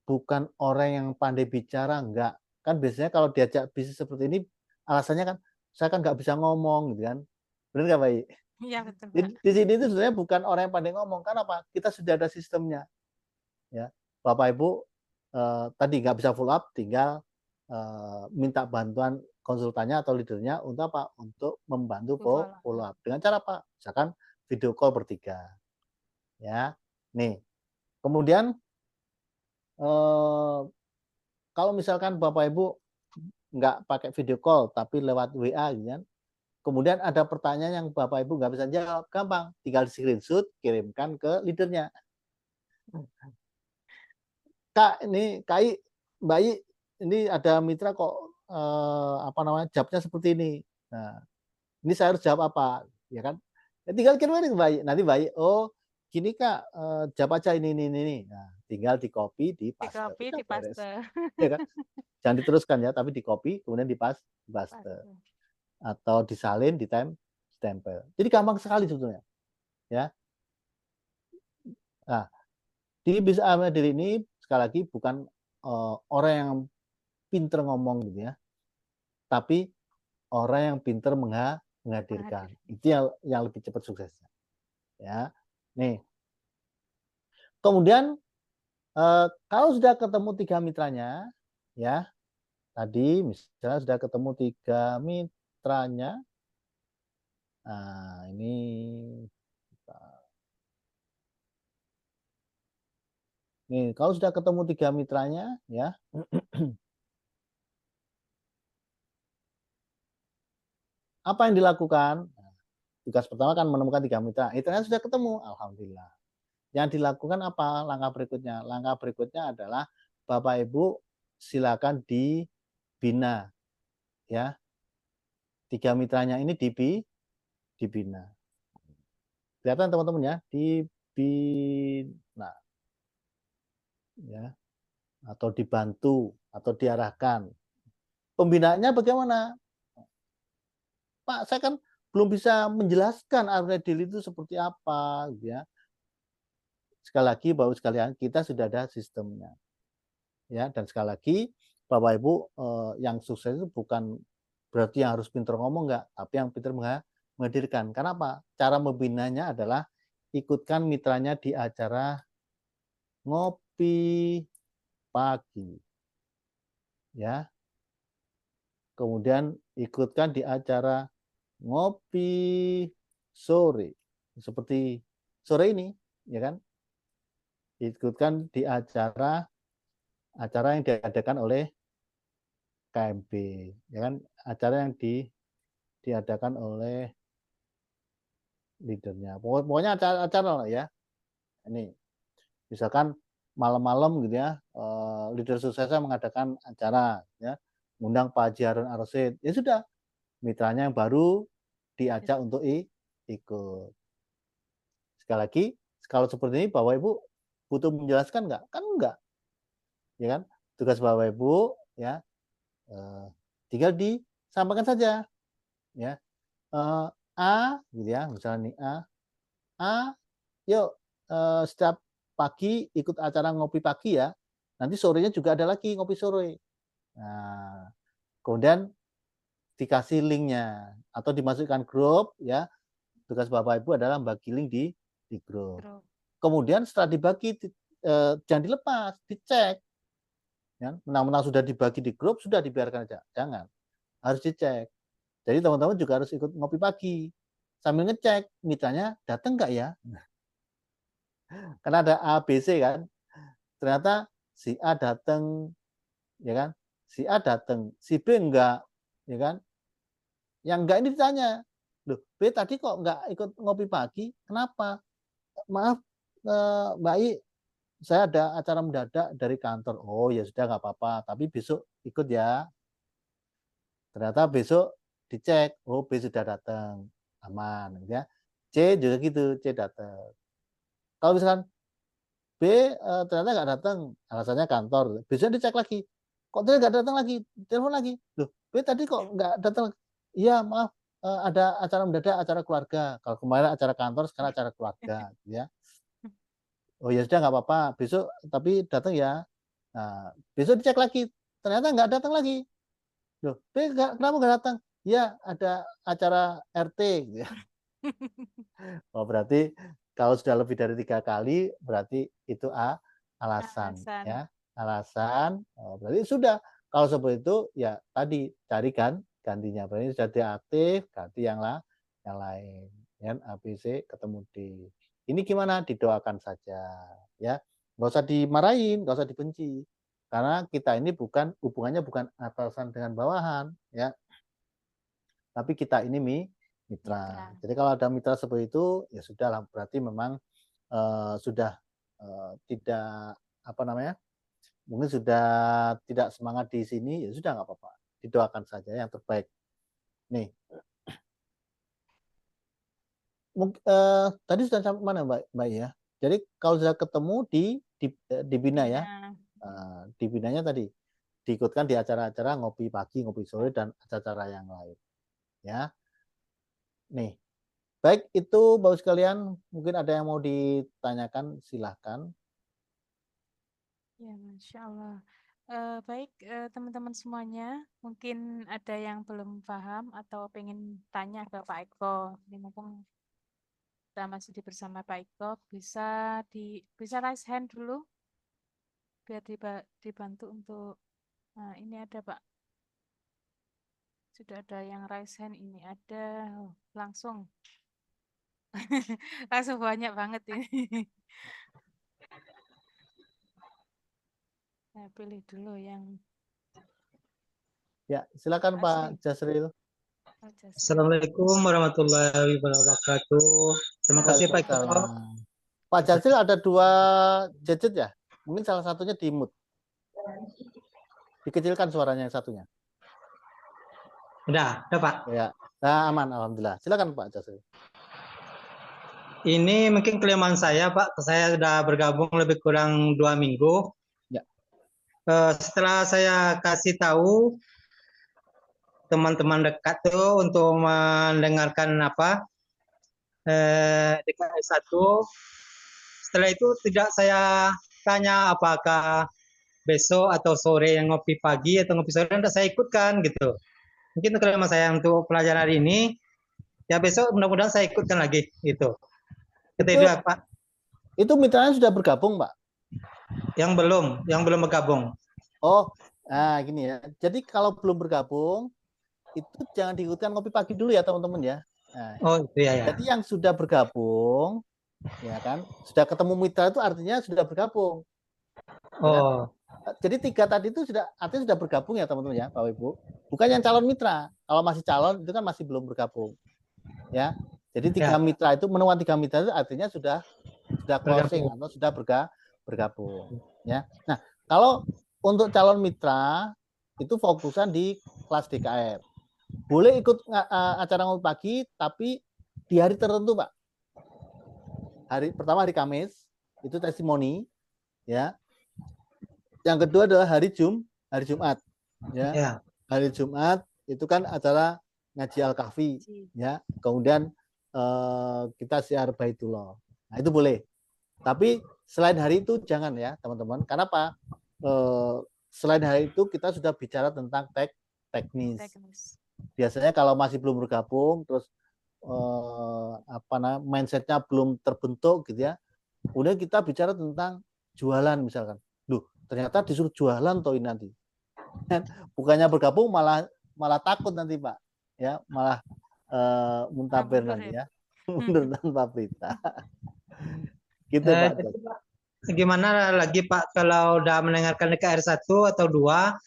B: bukan orang yang pandai bicara, enggak. Kan biasanya kalau diajak bisnis seperti ini, alasannya kan, "Saya kan nggak bisa ngomong," gitu kan. Bener nggak, Mbak?
A: Iya betul Pak.
B: Di sini itu sebenarnya bukan orang yang pandai ngomong, karena apa? Kita sudah ada sistemnya, ya. Bapak Ibu, tadi nggak bisa follow up, tinggal, minta bantuan konsultannya atau leader-nya untuk apa? Untuk membantu
A: To follow
B: follow
A: up.
B: up. Dengan cara apa? Misalkan video call bertiga, ya. Nih, kemudian, eee kalau misalkan Bapak Ibu nggak pakai video call, tapi lewat WA gitu kan, kemudian ada pertanyaan yang Bapak Ibu nggak bisa jawab, gampang, tinggal di-screenshot, kirimkan ke leader-nya. "Kak, ini Mbak I, ini ada mitra kok apa namanya, jawabnya seperti ini. Nah, ini saya harus jawab apa, ya kan? Ya, tinggal kirim baik. Nanti baik. Oh, gini Kak, jawab aja ini. Nah, tinggal di copy, di
A: Di
B: paste.
A: copy,
B: Udah
A: di
B: beres.
A: paste.
B: Ya kan? Jangan diteruskan ya, tapi di copy, kemudian di paste.
A: Paste.
B: Atau disalin, ditempel. Jadi gampang sekali sebetulnya. Ya. Nah, di bisa ambil diri ini sekali lagi bukan orang yang pinter ngomong gitu ya, tapi orang yang pinter menghadirkan.
A: Menghadir.
B: Itu yang lebih cepat suksesnya. Ya. Nih, kemudian kalau sudah ketemu 3 mitranya, ya, tadi misalnya sudah ketemu 3 mitranya, nah ini nih kalau sudah ketemu 3 mitranya, ya, apa yang dilakukan? Nah, tugas pertama kan menemukan 3 mitra. Ternyata sudah ketemu, alhamdulillah. Yang dilakukan apa langkah berikutnya? Langkah berikutnya adalah Bapak Ibu silakan dibina, ya. 3 mitranya ini dibina. Kelihatan teman-teman ya, dibina, ya, atau dibantu atau diarahkan. Pembinaannya bagaimana? Pak, saya kan belum bisa menjelaskan Arredil itu seperti apa, gitu ya. Sekali lagi Bapak sekalian, kita sudah ada sistemnya, ya. Dan sekali lagi Bapak Ibu yang sukses itu bukan berarti yang harus pintar ngomong, enggak, tapi yang pintar menghadirkan. Karena apa? Cara membinanya adalah ikutkan mitranya di acara ngopi pagi, ya. Kemudian ikutkan di acara ngopi sore, seperti sore ini, ya kan? Ikutkan di acara yang diadakan oleh KMB, ya kan? Acara yang diadakan oleh leadernya. Pokoknya acara ya. Ini misalkan malam-malam gitu ya, leader suksesnya mengadakan acara, ya, undang Pak Haji Harun Ar-Rasyid. Ya sudah, mitranya yang baru diajak untuk ikut. Sekali lagi, kalau seperti ini Bapak Ibu butuh menjelaskan nggak? Kan enggak, ya kan? Tugas Bapak Ibu ya tinggal disampaikan saja, ya. A gitu ya, misalnya nih A, yuk setiap pagi ikut acara ngopi pagi ya. Nanti sorenya juga ada lagi ngopi sore. Nah, kemudian dikasih linknya atau dimasukkan grup ya. Tugas Bapak Ibu adalah bagi link di grup.
A: Grup.
B: Kemudian setelah dibagi jangan dilepas, dicek. Ya, menang-menang sudah dibagi di grup, sudah dibiarkan aja. Jangan. Harus dicek. Jadi teman-teman juga harus ikut ngopi pagi. Sambil ngecek, mitranya datang nggak ya? Karena ada A, B, C kan. Ternyata si A datang, ya kan? Si A datang, si B enggak, ya kan? Yang enggak ini ditanya, loh B tadi kok enggak ikut ngopi pagi, kenapa? Maaf Mbak I, saya ada acara mendadak dari kantor. Oh ya sudah nggak apa-apa, tapi besok ikut ya. Ternyata besok dicek, oh B sudah datang, aman, ya. C juga gitu, C datang. Kalau misalkan B ternyata nggak datang, alasannya kantor. Besok dicek lagi, kok dia nggak datang lagi, telepon lagi. Loh, B tadi kok nggak datang? Iya maaf, ada acara mendadak, acara keluarga. Kalau kemarin acara kantor, sekarang acara keluarga, ya. Oh ya sudah nggak apa-apa, besok tapi datang ya. Nah, besok dicek lagi, ternyata nggak datang lagi. Loh, B kenapa nggak datang? Ya ada acara RT, gitu ya. Oh berarti kalau sudah lebih dari 3 kali, berarti itu alasan,
A: Alasan.
B: ya. Alasan, berarti sudah. Kalau seperti itu, ya tadi carikan gantinya. Berarti sudah diaktif, ganti yang lain. Ya, A, B, C ketemu D. Ini gimana? Didoakan saja, ya. Nggak usah dimarahin, nggak usah dibenci. Karena kita ini hubungannya bukan atasan dengan bawahan, ya. Tapi kita ini mitra.
A: Mitra.
B: Jadi kalau ada mitra seperti itu, ya sudah lah, berarti memang sudah tidak apa namanya, mungkin sudah tidak semangat di sini, ya sudah nggak apa-apa. didoakan saja yang terbaik. Nih, tadi sudah sampai mana Mbak ya? Jadi kalau sudah ketemu di Bina ya, di Binanya tadi diikutkan di acara-acara ngopi pagi, ngopi sore, dan acara-acara yang lain. Ya, nih, baik itu Bapak sekalian, mungkin ada yang mau ditanyakan, silahkan.
A: Ya, Masya Allah. Baik, teman-teman semuanya, mungkin ada yang belum paham atau pengen tanya ke Pak Eko. Ini mumpung kita masih bersama Pak Eko, bisa raise hand dulu, biar dibantu untuk, nah ini ada Pak, sudah ada yang raise hand, ini ada, langsung, langsung banyak banget ini. Saya pilih dulu yang
B: Ya, silakan
A: asli.
B: Pak Jasril.
C: Assalamualaikum warahmatullahi wabarakatuh. Terima kasih Pak Eko.
B: Pak Jasril ada 2 gadget ya? Mungkin salah satunya di mute. Dikecilkan suaranya yang satunya.
C: Udah Pak.
B: Ya, nah, aman, alhamdulillah. Silakan Pak Jasril.
C: Ini mungkin kelemahan saya Pak. Saya sudah bergabung lebih kurang 2 minggu.
B: Ya.
C: Setelah saya kasih tahu teman-teman dekat tuh untuk mendengarkan DKI 1. Setelah itu tidak saya tanya apakah besok atau sore yang ngopi pagi atau ngopi sore, tidak saya ikutkan gitu. Mungkin kelemahan saya untuk pelajaran hari ini. Ya besok mudah-mudahan saya ikutkan lagi gitu. Itu Pak.
B: Itu mitranya sudah bergabung, Pak?
C: Yang belum bergabung.
B: Oh, nah gini ya. Jadi kalau belum bergabung, itu jangan diikutkan ngopi pagi dulu ya teman-teman ya. Nah,
C: oh itu ya.
B: Jadi yang sudah bergabung, ya kan, sudah ketemu mitra itu artinya sudah bergabung.
C: Oh.
B: Ya. Jadi 3 tadi itu artinya sudah bergabung ya teman-teman ya, Bapak Ibu. Bukan yang calon mitra. Kalau masih calon itu kan masih belum bergabung. Ya. Jadi 3 mitra itu, menemukan 3 mitra itu artinya sudah closing atau sudah bergabung. Ya. Nah, kalau untuk calon mitra itu fokusan di kelas DKR. Boleh ikut acara ngopi pagi, tapi di hari tertentu, Pak. Hari pertama hari Kamis itu testimoni, ya. Yang kedua adalah hari Jumat, ya. Hari Jumat itu kan acara ngaji Al-Kahfi, ya. Kemudian kita siar Baitullah. Nah, itu boleh. Tapi selain hari itu jangan ya, teman-teman. Kenapa? Selain hari itu kita sudah bicara tentang teknis. Biasanya kalau masih belum bergabung, terus mindsetnya belum terbentuk gitu ya. Kemudian kita bicara tentang jualan misalkan. Loh, ternyata disuruh jualan toh ini nanti. Bukannya bergabung malah takut nanti Pak. Ya, malah muntaber nanti ya. Mundur tanpa berita. Gitu Pak.
C: Gimana lagi Pak kalau udah mendengarkan DKR 1 atau 2,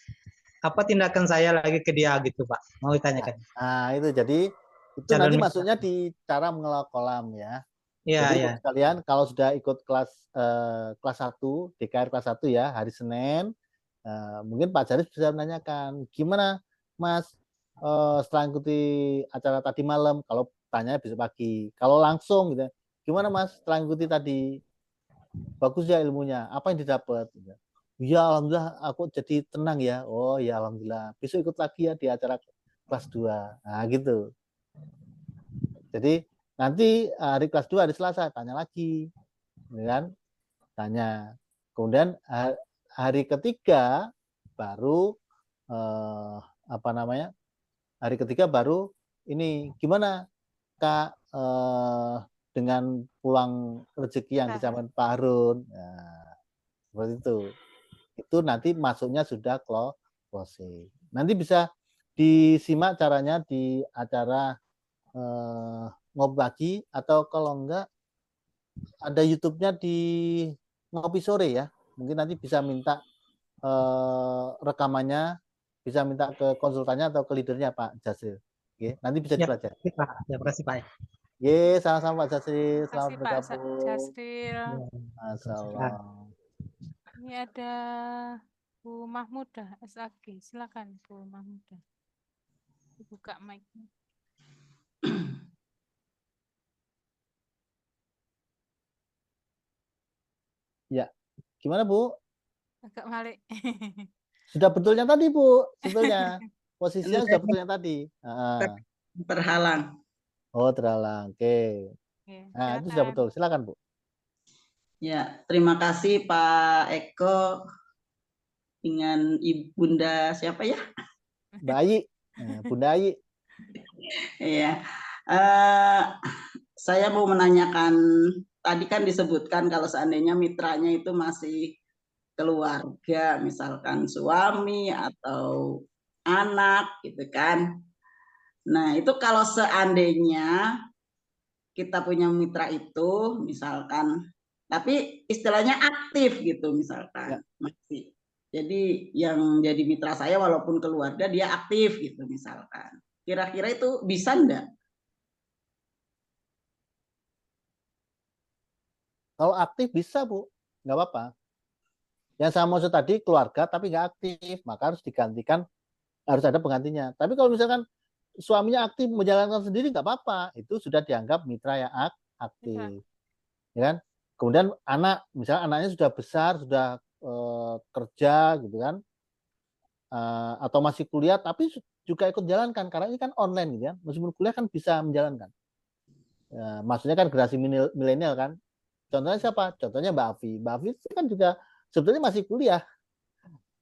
C: apa tindakan saya lagi ke dia gitu Pak? Mau ditanyakan.
B: Nah, itu jadi itu nanti masuknya di cara mengelola kolam ya. Jadi sekalian kalau sudah ikut kelas 1, DKR kelas 1 ya, hari Senin, mungkin Pak Jaris bisa menanyakan, gimana Mas setelah ikuti acara tadi malam, kalau tanya besok pagi. Kalau langsung gitu, gimana Mas setelah ikuti tadi? Bagus ya ilmunya, apa yang didapat? Ya alhamdulillah aku jadi tenang ya. Oh ya alhamdulillah. Besok ikut lagi ya di acara kelas 2. Nah gitu. Jadi nanti hari kelas 2 hari Selasa tanya lagi. Kan? Tanya. Kemudian hari ketiga baru hari ketiga baru ini gimana Kak dengan pulang rezeki yang disampaikan Pak Harun. Nah, seperti itu. Itu nanti masuknya sudah closing. Nanti bisa disimak caranya di acara ngopi pagi, atau kalau enggak ada YouTube-nya di ngopi sore ya. Mungkin nanti bisa minta rekamannya, bisa minta ke konsultannya atau ke leadernya Pak Jasril. Oke, nanti bisa dipelajari.
C: Ya, terima kasih Pak.
B: Sama-sama Pak Jasril. Selamat bergabung.
A: Jasril.
B: Masalah.
A: Ini ada Bu Mahmudah, SAG. Silakan Bu Mahmudah. Buka mic-nya.
B: Ya, gimana Bu?
A: Agak balik.
B: Sudah betulnya tadi Bu, sebetulnya posisinya sudah betulnya tadi.
D: Terhalang.
B: Oh, terhalang. Oke.
A: Oke,
B: Nah, itu sudah
A: silakan.
B: betul. Silakan Bu.
D: Ya, terima kasih Pak Eko dengan Ibunda siapa ya?
B: Bayi, Bunda Ayi.
D: Iya. Saya mau menanyakan, tadi kan disebutkan kalau seandainya mitranya itu masih keluarga, misalkan suami atau anak gitu kan. Nah, itu kalau seandainya kita punya mitra itu misalkan, tapi istilahnya aktif gitu misalkan, masih. Jadi yang jadi mitra saya walaupun keluarga dia aktif gitu misalkan. Kira-kira itu bisa enggak?
B: Kalau aktif bisa Bu, nggak apa-apa. Yang saya maksud tadi keluarga tapi nggak aktif, maka harus digantikan, harus ada penggantinya. Tapi kalau misalkan suaminya aktif menjalankan sendiri nggak apa-apa, itu sudah dianggap mitra yang aktif, ya kan? Kemudian anak, misalnya anaknya sudah besar, sudah kerja gitu kan, atau masih kuliah tapi juga ikut jalankan karena ini kan online gitu ya, meskipun kuliah kan bisa menjalankan. Maksudnya kan generasi milenial kan. Contohnya siapa? Contohnya Mbak Afi. Mbak Afi kan juga sebetulnya masih kuliah,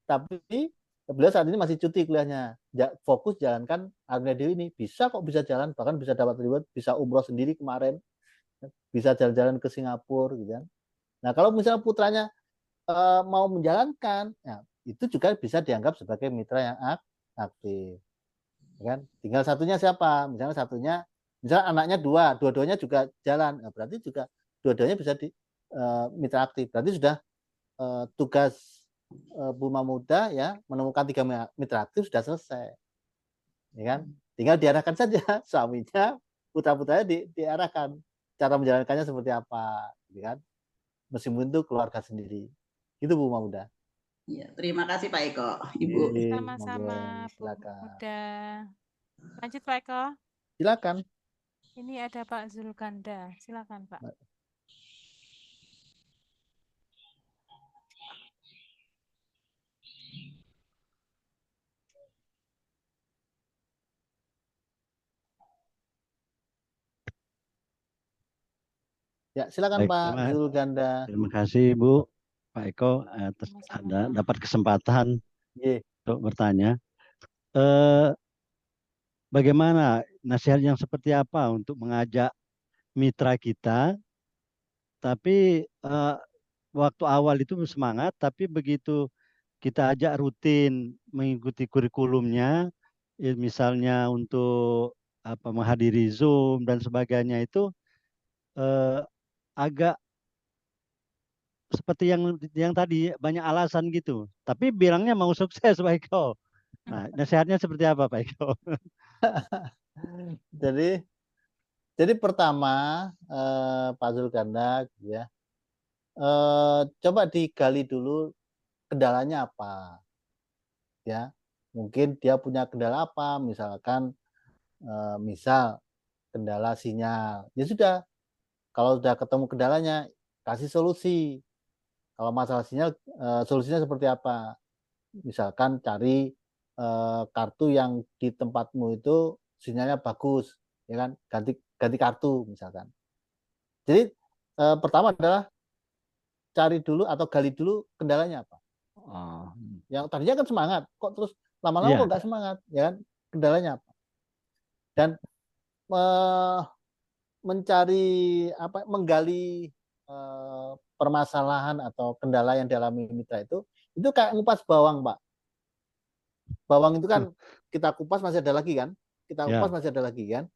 B: tapi beliau saat ini masih cuti kuliahnya, fokus jalankan Armada Dewi ini. Bisa kok, bisa jalan, bahkan bisa dapat reward, bisa umroh sendiri kemarin, bisa jalan-jalan ke Singapura gitu kan. Nah kalau misalnya putranya mau menjalankan, ya, itu juga bisa dianggap sebagai mitra yang aktif, ya kan? Tinggal satunya siapa? Misalnya satunya, misalnya anaknya dua-duanya juga jalan, nah, berarti juga dua-duanya bisa di mitra aktif. Berarti sudah tugas Bu Mahmudah ya menemukan 3 mitra aktif sudah selesai, ya kan? Tinggal diarahkan saja suaminya, putra-putranya diarahkan cara menjalankannya seperti apa, gitu kan? Meskipun itu keluarga sendiri. Itu Bu Mahmudah.
D: Ya, terima kasih Pak Eko, Ibu.
A: Sama-sama Bu Mahmudah. Lanjut Pak Eko.
B: Silakan.
A: Ini ada Pak Zulkanda. Silakan Pak.
B: Ya, silakan Pak Zulkanda.
E: Terima kasih Bu, Pak Eko atas ada dapat kesempatan untuk bertanya. Bagaimana nasihat yang seperti apa untuk mengajak mitra kita, tapi waktu awal itu semangat, tapi begitu kita ajak rutin mengikuti kurikulumnya, misalnya untuk menghadiri Zoom dan sebagainya itu agak seperti yang tadi banyak alasan gitu. Tapi bilangnya mau sukses Pak Eko. Nah, nasihatnya seperti apa Pak Eko?
B: Jadi pertama Pak Zulkanda ya, coba digali dulu kendalanya apa, ya. Mungkin dia punya kendala apa, misalkan misal kendala sinyal. Ya sudah, kalau sudah ketemu kendalanya, kasih solusi. Kalau masalah sinyal, solusinya seperti apa? Misalkan cari kartu yang di tempatmu itu sinyalnya bagus, ya kan? Ganti kartu misalkan. Jadi pertama adalah cari dulu atau gali dulu kendalanya apa. Yang tadinya kan semangat, kok terus lama-lama kok nggak semangat, ya kan? Kendalanya apa? Dan mencari apa, menggali permasalahan atau kendala yang dialami mitra itu kayak ngupas bawang Pak. Bawang itu kan kita kupas masih ada lagi kan, kita kupas masih ada lagi kan.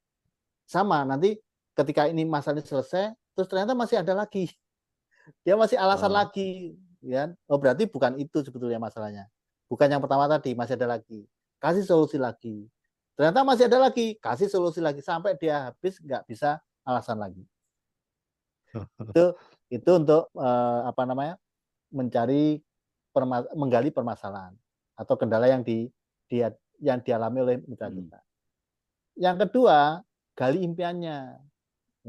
B: Sama nanti ketika ini masalahnya selesai, terus ternyata masih ada lagi, dia masih alasan lagi, kan? Oh berarti bukan itu sebetulnya masalahnya, bukan yang pertama tadi, masih ada lagi, kasih solusi lagi. Ternyata masih ada lagi, kasih solusi lagi sampai dia habis, nggak bisa alasan lagi. Itu untuk apa namanya, mencari menggali permasalahan atau kendala yang yang dialami oleh mitra kita. Yang kedua, gali impiannya,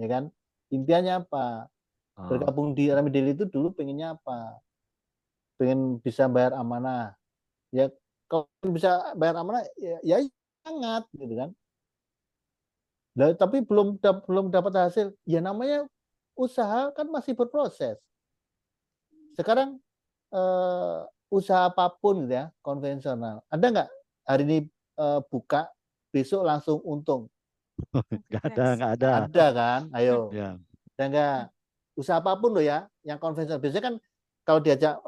B: ya kan? Impiannya apa? Bergabung di Remedial itu dulu pengennya apa? Pengen bisa bayar amanah. Ya kalau bisa bayar amanah ya sangat gitu kan. Nah, tapi belum dapat hasil. Ya namanya usaha kan masih berproses. Sekarang usaha apapun gitu ya, konvensional. Ada nggak hari ini buka besok langsung untung?
E: Nggak ada.
B: Ada kan? Ayo.
E: Ya.
B: Dan enggak usaha apapun loh ya, yang konvensional. Biasanya kan kalau diajak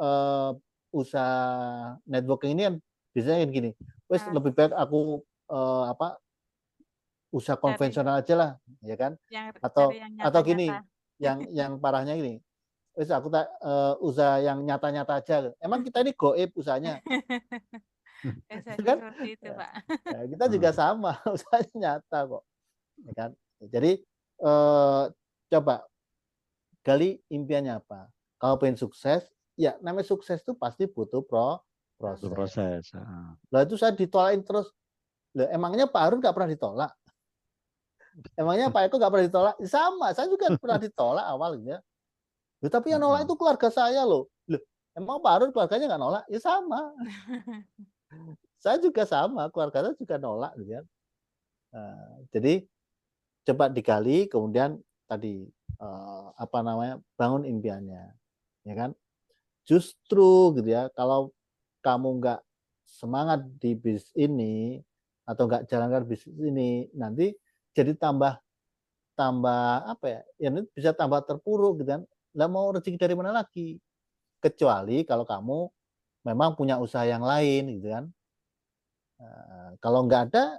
B: usaha networking ini kan biasanya gini, wes lebih baik aku usaha konvensional aja lah, ya kan? Atau gini, yang parahnya ini, wes aku tak usaha yang nyata-nyata aja. Emang kita ini goib usahanya? Kan?
A: Seperti itu, Pak.
B: Ya, kita juga sama, usahanya nyata kok, ya kan? Jadi coba gali impiannya apa. Kalau pengen sukses, ya namanya sukses itu pasti butuh proses. Lah itu saya ditolakin terus. Lah, emangnya Pak Harun nggak pernah ditolak? Emangnya Pak Eko nggak pernah ditolak? Sama, saya juga pernah ditolak awalnya. Loh, tapi yang nolak itu keluarga saya loh. Loh, emang Pak Harun keluarganya nggak nolak? Ya sama. Saya juga sama, keluarga saya juga nolak, gitu kan. Jadi coba digali, kemudian tadi bangun impiannya, ya kan? Justru gitu ya, kalau kamu nggak semangat di bisnis ini atau nggak jalankan bisnis ini, nanti jadi tambah apa ya? Ya bisa tambah terpuruk gitu kan. Lah mau rezeki dari mana lagi? Kecuali kalau kamu memang punya usaha yang lain gitu kan. Kalau nggak ada,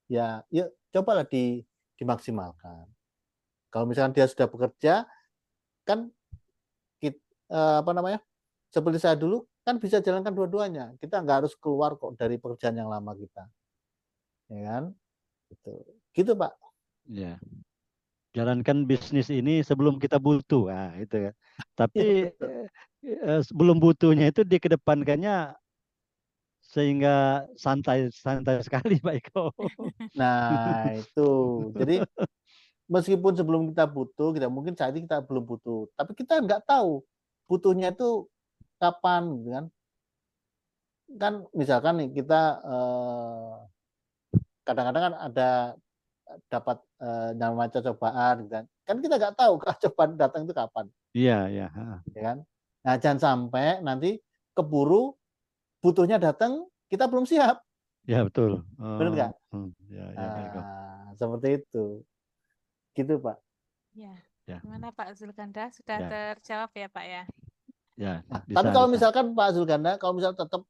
B: ya yuk cobalah dimaksimalkan. Kalau misalkan dia sudah bekerja, kan seperti saya dulu kan bisa jalankan dua-duanya. Kita nggak harus keluar kok dari pekerjaan yang lama kita, ya kan? Gitu Pak.
E: Ya. Jalankan bisnis ini sebelum kita butuh, itu ya. Tapi sebelum butuhnya itu dikedepankannya sehingga santai sekali Pak Eko.
B: Nah itu, jadi meskipun sebelum kita butuh, kita mungkin saat ini kita belum butuh, tapi kita nggak tahu butuhnya itu kapan, gitu kan? Kan misalkan nih kita kadang-kadang kan ada dapat namanya cobaan, gitu kan? Kan kita nggak tahu cobaan datang itu kapan.
E: Iya.
B: Ya kan? Nah jangan sampai nanti keburu butuhnya datang kita belum siap.
E: Ya betul.
B: Benar nggak? Seperti itu. Gitu Pak.
A: Ya. Gimana Pak Zulkanda? Sudah terjawab ya Pak ya?
E: Ya.
B: Tapi kalau misalkan Pak Zulkanda, kalau misal tetap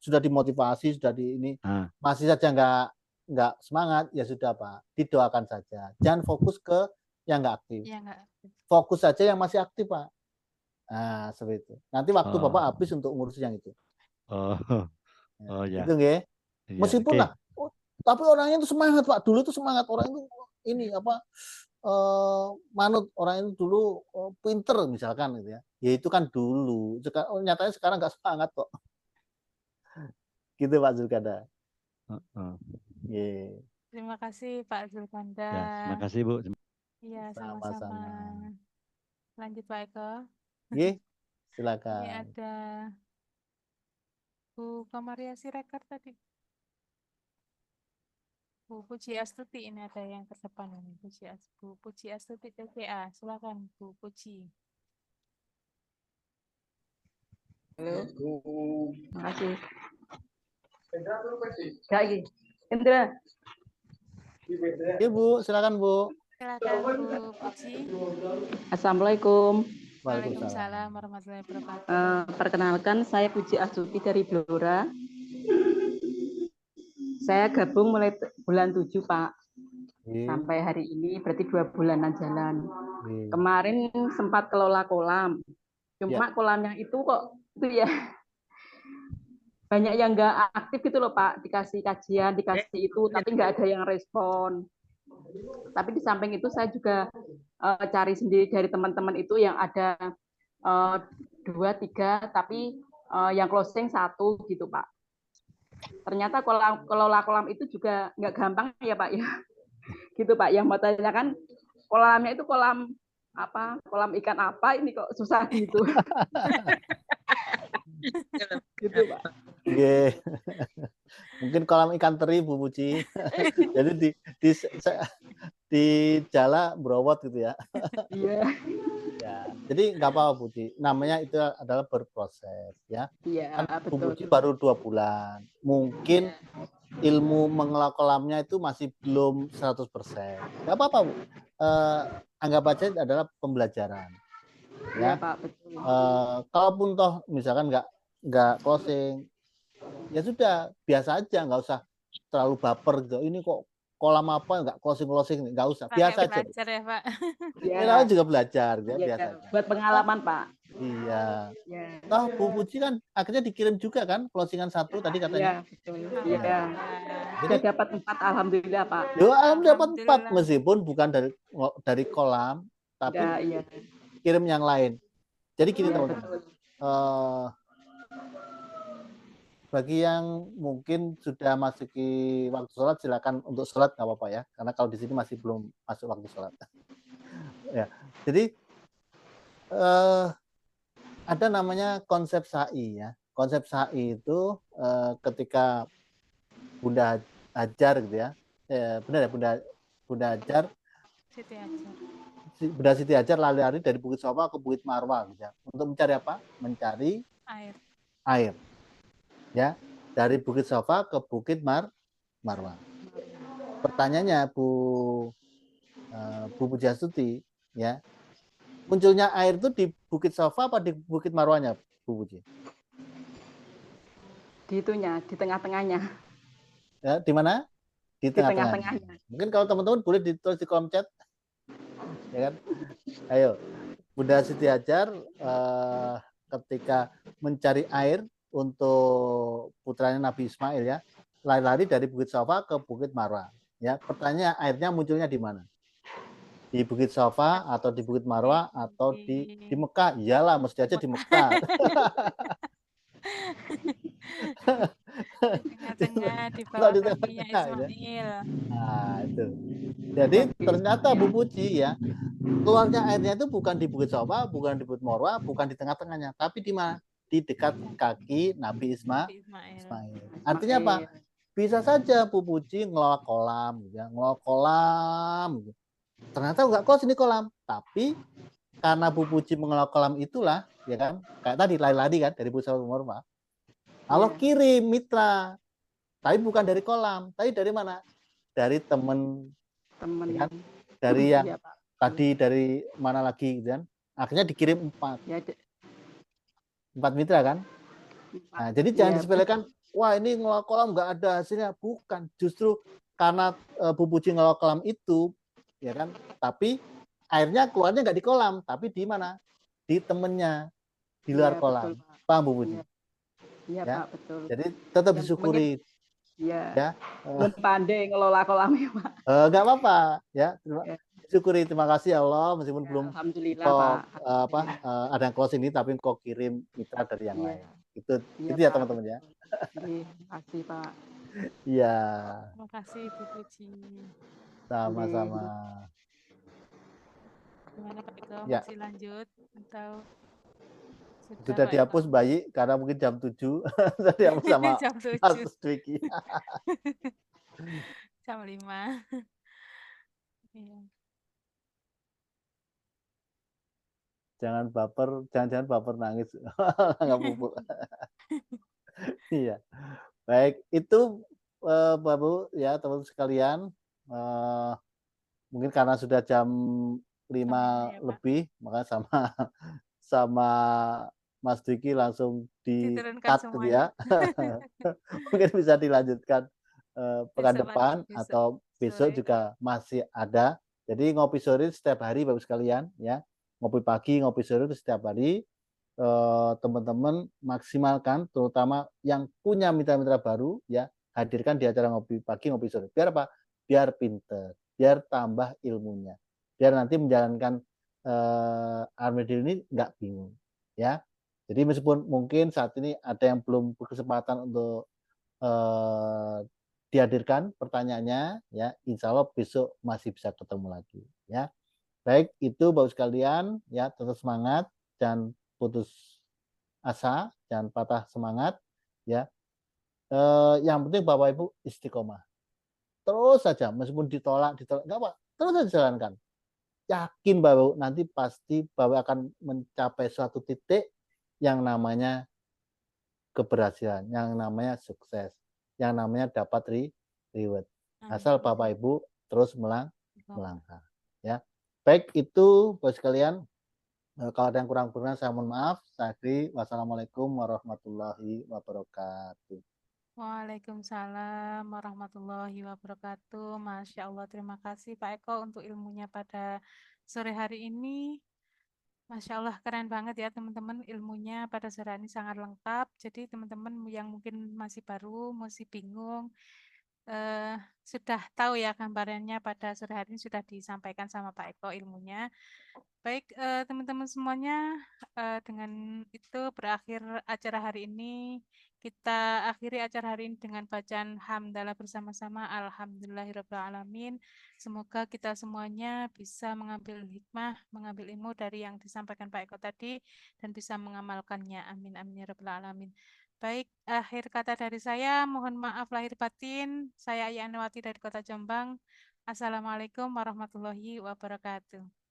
B: sudah dimotivasi, sudah di ini masih saja nggak semangat, ya sudah Pak, didoakan saja. Jangan fokus ke yang nggak aktif. Fokus saja yang masih aktif Pak. Nah seperti itu. Nanti waktu Bapak habis untuk ngurus yang itu.
E: Ya.
B: Gitu nggih. Meskipun lah, tapi orangnya itu semangat Pak. Dulu itu semangat, orang itu ini manut, orang itu dulu pinter misalkan gitu ya. Ya itu kan dulu. Nyatanya sekarang nggak semangat kok. Gitu Pak Zulkanda.
A: Terima kasih Pak Zulkanda.
E: Ya, terima kasih Bu.
A: Iya, sama-sama. Lanjut Pak Eko.
B: Silakan.
A: Ini ada Bu Kamaria Siregar tadi. Bu Puji Astuti, ini ada yang ke depan ini. Bu Puji Astuti TCA. Silakan Bu Puji.
F: Halo. Terima kasih. Lagi. Indra.
B: Bu, silakan Bu.
A: Silakan Bu Puji.
F: Assalamualaikum.
A: Waalaikumsalam warahmatullahi wabarakatuh.
F: Perkenalkan, saya Puji Astuti dari Blora. Saya gabung mulai bulan 7 Pak. Sampai hari ini berarti 2 bulanan jalan. Kemarin sempat kelola kolam. Cuma kolamnya itu kok itu ya banyak yang nggak aktif gitu loh Pak. Dikasih kajian, dikasih itu, tapi nggak ada yang respon. Tapi di samping itu saya juga cari sendiri dari teman-teman itu yang ada 2, 3, tapi yang closing 1 gitu Pak. Ternyata kelola kolam itu juga nggak gampang ya Pak ya. Gitu Pak. Yang mau tanyakan kolamnya itu kolam apa? Kolam ikan apa ini kok susah gitu. Gitu Pak.
B: Oke. Mungkin kolam ikan teri Bu Puji. Jadi di jala berowot gitu ya.
F: Iya.
B: Ya, jadi nggak apa-apa Bu Puji. Namanya itu adalah berproses ya.
F: Iya,
B: Kan Bu
F: betul.
B: Puji baru 2 bulan. Mungkin ilmu mengelola kolamnya itu masih belum 100%. Nggak apa-apa Bu. Anggap aja adalah pembelajaran.
F: Iya
B: Ya.
F: Pak, betul.
B: Kalaupun toh misalkan nggak closing, ya sudah biasa aja, nggak usah terlalu baper gitu. Ini kok kolam apa nggak closing nggak usah, biasa aja.
A: Belajar ya Pak.
F: Iya.
B: Kita juga belajar ya,
F: Iya,
B: biasa aja.
F: buat pengalaman Pak.
B: Iya.
F: Iya.
B: Toh Bu Puji kan akhirnya dikirim juga kan closingan 1 tadi
F: Iya,
B: katanya.
F: betul.
B: Iya.
F: Iya. Sudah dapat 4 alhamdulillah Pak.
B: Yo, dapat 4
A: Alhamdulillah.
B: meskipun bukan dari kolam, tapi
F: Iya.
B: kirim yang lain. Jadi gini
F: Iya,
B: teman-teman.
F: betul.
B: Bagi yang mungkin sudah masuki waktu sholat, silakan untuk sholat nggak apa-apa ya, karena kalau di sini masih belum masuk waktu sholat. Ya, jadi ada namanya konsep sa'i ya. Konsep sa'i itu ketika Bunda Hajar gitu ya, benar ya Bunda Hajar,
A: Siti Hajar.
B: Bunda Siti Hajar lari-lari dari Bukit Safa ke Bukit Marwah gitu ya. Untuk mencari apa? Mencari air. Ya, dari Bukit Safa ke Bukit Marwah. Pertanyaannya Bu Pujiastuti, ya, munculnya air itu di Bukit Safa apa di Bukit Marwahnya, Bu Puji?
F: Di itunya, di tengah-tengahnya.
B: Ya, di mana? Di tengah-tengahnya. Mungkin kalau teman-teman boleh ditulis di kolom chat, ya kan? Ayo, Bunda Siti Hajar ketika mencari air untuk putranya Nabi Ismail ya, lari-lari dari Bukit Safa ke Bukit Marwah. Ya, pertanyaan airnya munculnya di mana? Di Bukit Safa atau di Bukit Marwah atau di Mekah? Iyalah, mesti aja di Mekah.
A: Tengah-tengah di bawah kakinya Ismail.
B: Nah, itu. Jadi ternyata Bu Puji ya, keluarnya airnya itu bukan di Bukit Safa, bukan di Bukit Marwah, bukan di tengah-tengahnya, tapi di mana? Di dekat kaki Nabi Ismail. Artinya apa? Bisa saja Bu Puji ngelola kolam, ya, ngelola kolam. Ternyata enggak kos ini kolam, tapi karena Bu Puji mengelola kolam itulah, ya kan? Kayak tadi lari-lari kan dari Bukit Safa ke Marwah. Allah kirim mitra, tapi bukan dari kolam, tapi dari mana? Dari teman, ya kan? Dari yang tadi dari mana lagi, gitu kan? Akhirnya dikirim 4 mitra kan? Nah, jadi jangan disepelekan. Wah, ini ngelola kolam nggak ada hasilnya. Bukan, justru karena Bu Puji ngelola kolam itu, ya kan? Tapi airnya keluarnya nggak di kolam, tapi di mana? Di temennya, di luar kolam. Paham Bu Puji?
F: Iya
B: ya?
F: Pak, betul.
B: Jadi tetap disyukuri.
F: Iya.
B: Ya.
F: Belum pandai ngelola kolamnya Pak.
B: Nggak apa-apa, ya. Syukuri, terima kasih Allah, meskipun belum
F: alhamdulillah
B: kok,
F: Pak.
B: ada yang close ini, tapi kok kirim mitra dari yang lain. Itu
F: ya,
B: ya teman-teman ya.
F: Terima kasih Pak.
B: Iya.
A: Terima kasih Bu Puji.
B: Sama-sama.
A: Gimana Pak Eko?
B: Ya.
A: Masih lanjut atau
B: sudah dihapus bayi karena mungkin jam 7 sudah dihapus sama
A: jam 7.
B: Mas Dwiki.
A: Jam 5. Iya.
B: Jangan baper nangis. Nggak pupuk. Iya. Baik, itu Bapak Bu ya teman-teman sekalian. Mungkin karena sudah jam 5 lebih, maka sama Mas Dwiki langsung di-cut gitu ya. Mungkin bisa dilanjutkan pekan depan atau besok juga masih ada. Jadi ngopi sore setiap hari Bapak sekalian ya. Ngopi pagi, ngopi sore itu setiap hari. Teman-teman maksimalkan, terutama yang punya mitra-mitra baru ya, hadirkan di acara ngopi pagi, ngopi sore. Biar apa? Biar pinter, biar tambah ilmunya, biar nanti menjalankan Armadil ini nggak bingung ya. Jadi meskipun mungkin saat ini ada yang belum berkesempatan untuk dihadirkan pertanyaannya, ya, insya Allah besok masih bisa ketemu lagi, ya. Baik, itu Bapak sekalian, ya, tetap semangat, jangan putus asa, jangan patah semangat, ya. Yang penting Bapak Ibu istiqomah. Terus saja, meskipun ditolak, enggak apa, terus saja jalankan. Yakin Bapak nanti pasti Bapak akan mencapai suatu titik yang namanya keberhasilan, yang namanya sukses, yang namanya dapat reward. Asal Bapak Ibu terus melangkah, ya. Baik, itu Bapak sekalian. Kalau ada yang kurang berkenan saya mohon maaf. Saya akhiri. Wassalamualaikum warahmatullahi wabarakatuh.
A: Waalaikumsalam warahmatullahi wabarakatuh. Masya Allah, terima kasih Pak Eko untuk ilmunya pada sore hari ini. Masya Allah, keren banget ya teman-teman, ilmunya pada sore hari ini sangat lengkap. Jadi teman-teman yang mungkin masih baru, masih bingung, sudah tahu ya gambarannya pada sore hari ini sudah disampaikan sama Pak Eko ilmunya. Baik, teman-teman semuanya, dengan itu berakhir acara hari ini. Kita akhiri acara hari ini dengan bacaan hamdalah bersama-sama. Alhamdulillahirrahmanirrahim. Semoga kita semuanya bisa mengambil hikmah, mengambil ilmu dari yang disampaikan Pak Eko tadi dan bisa mengamalkannya. Amin, amin ya rabbal alamin. Baik, akhir kata dari saya, mohon maaf lahir batin. Saya Ayah Anwati dari Kota Jombang. Assalamualaikum warahmatullahi wabarakatuh.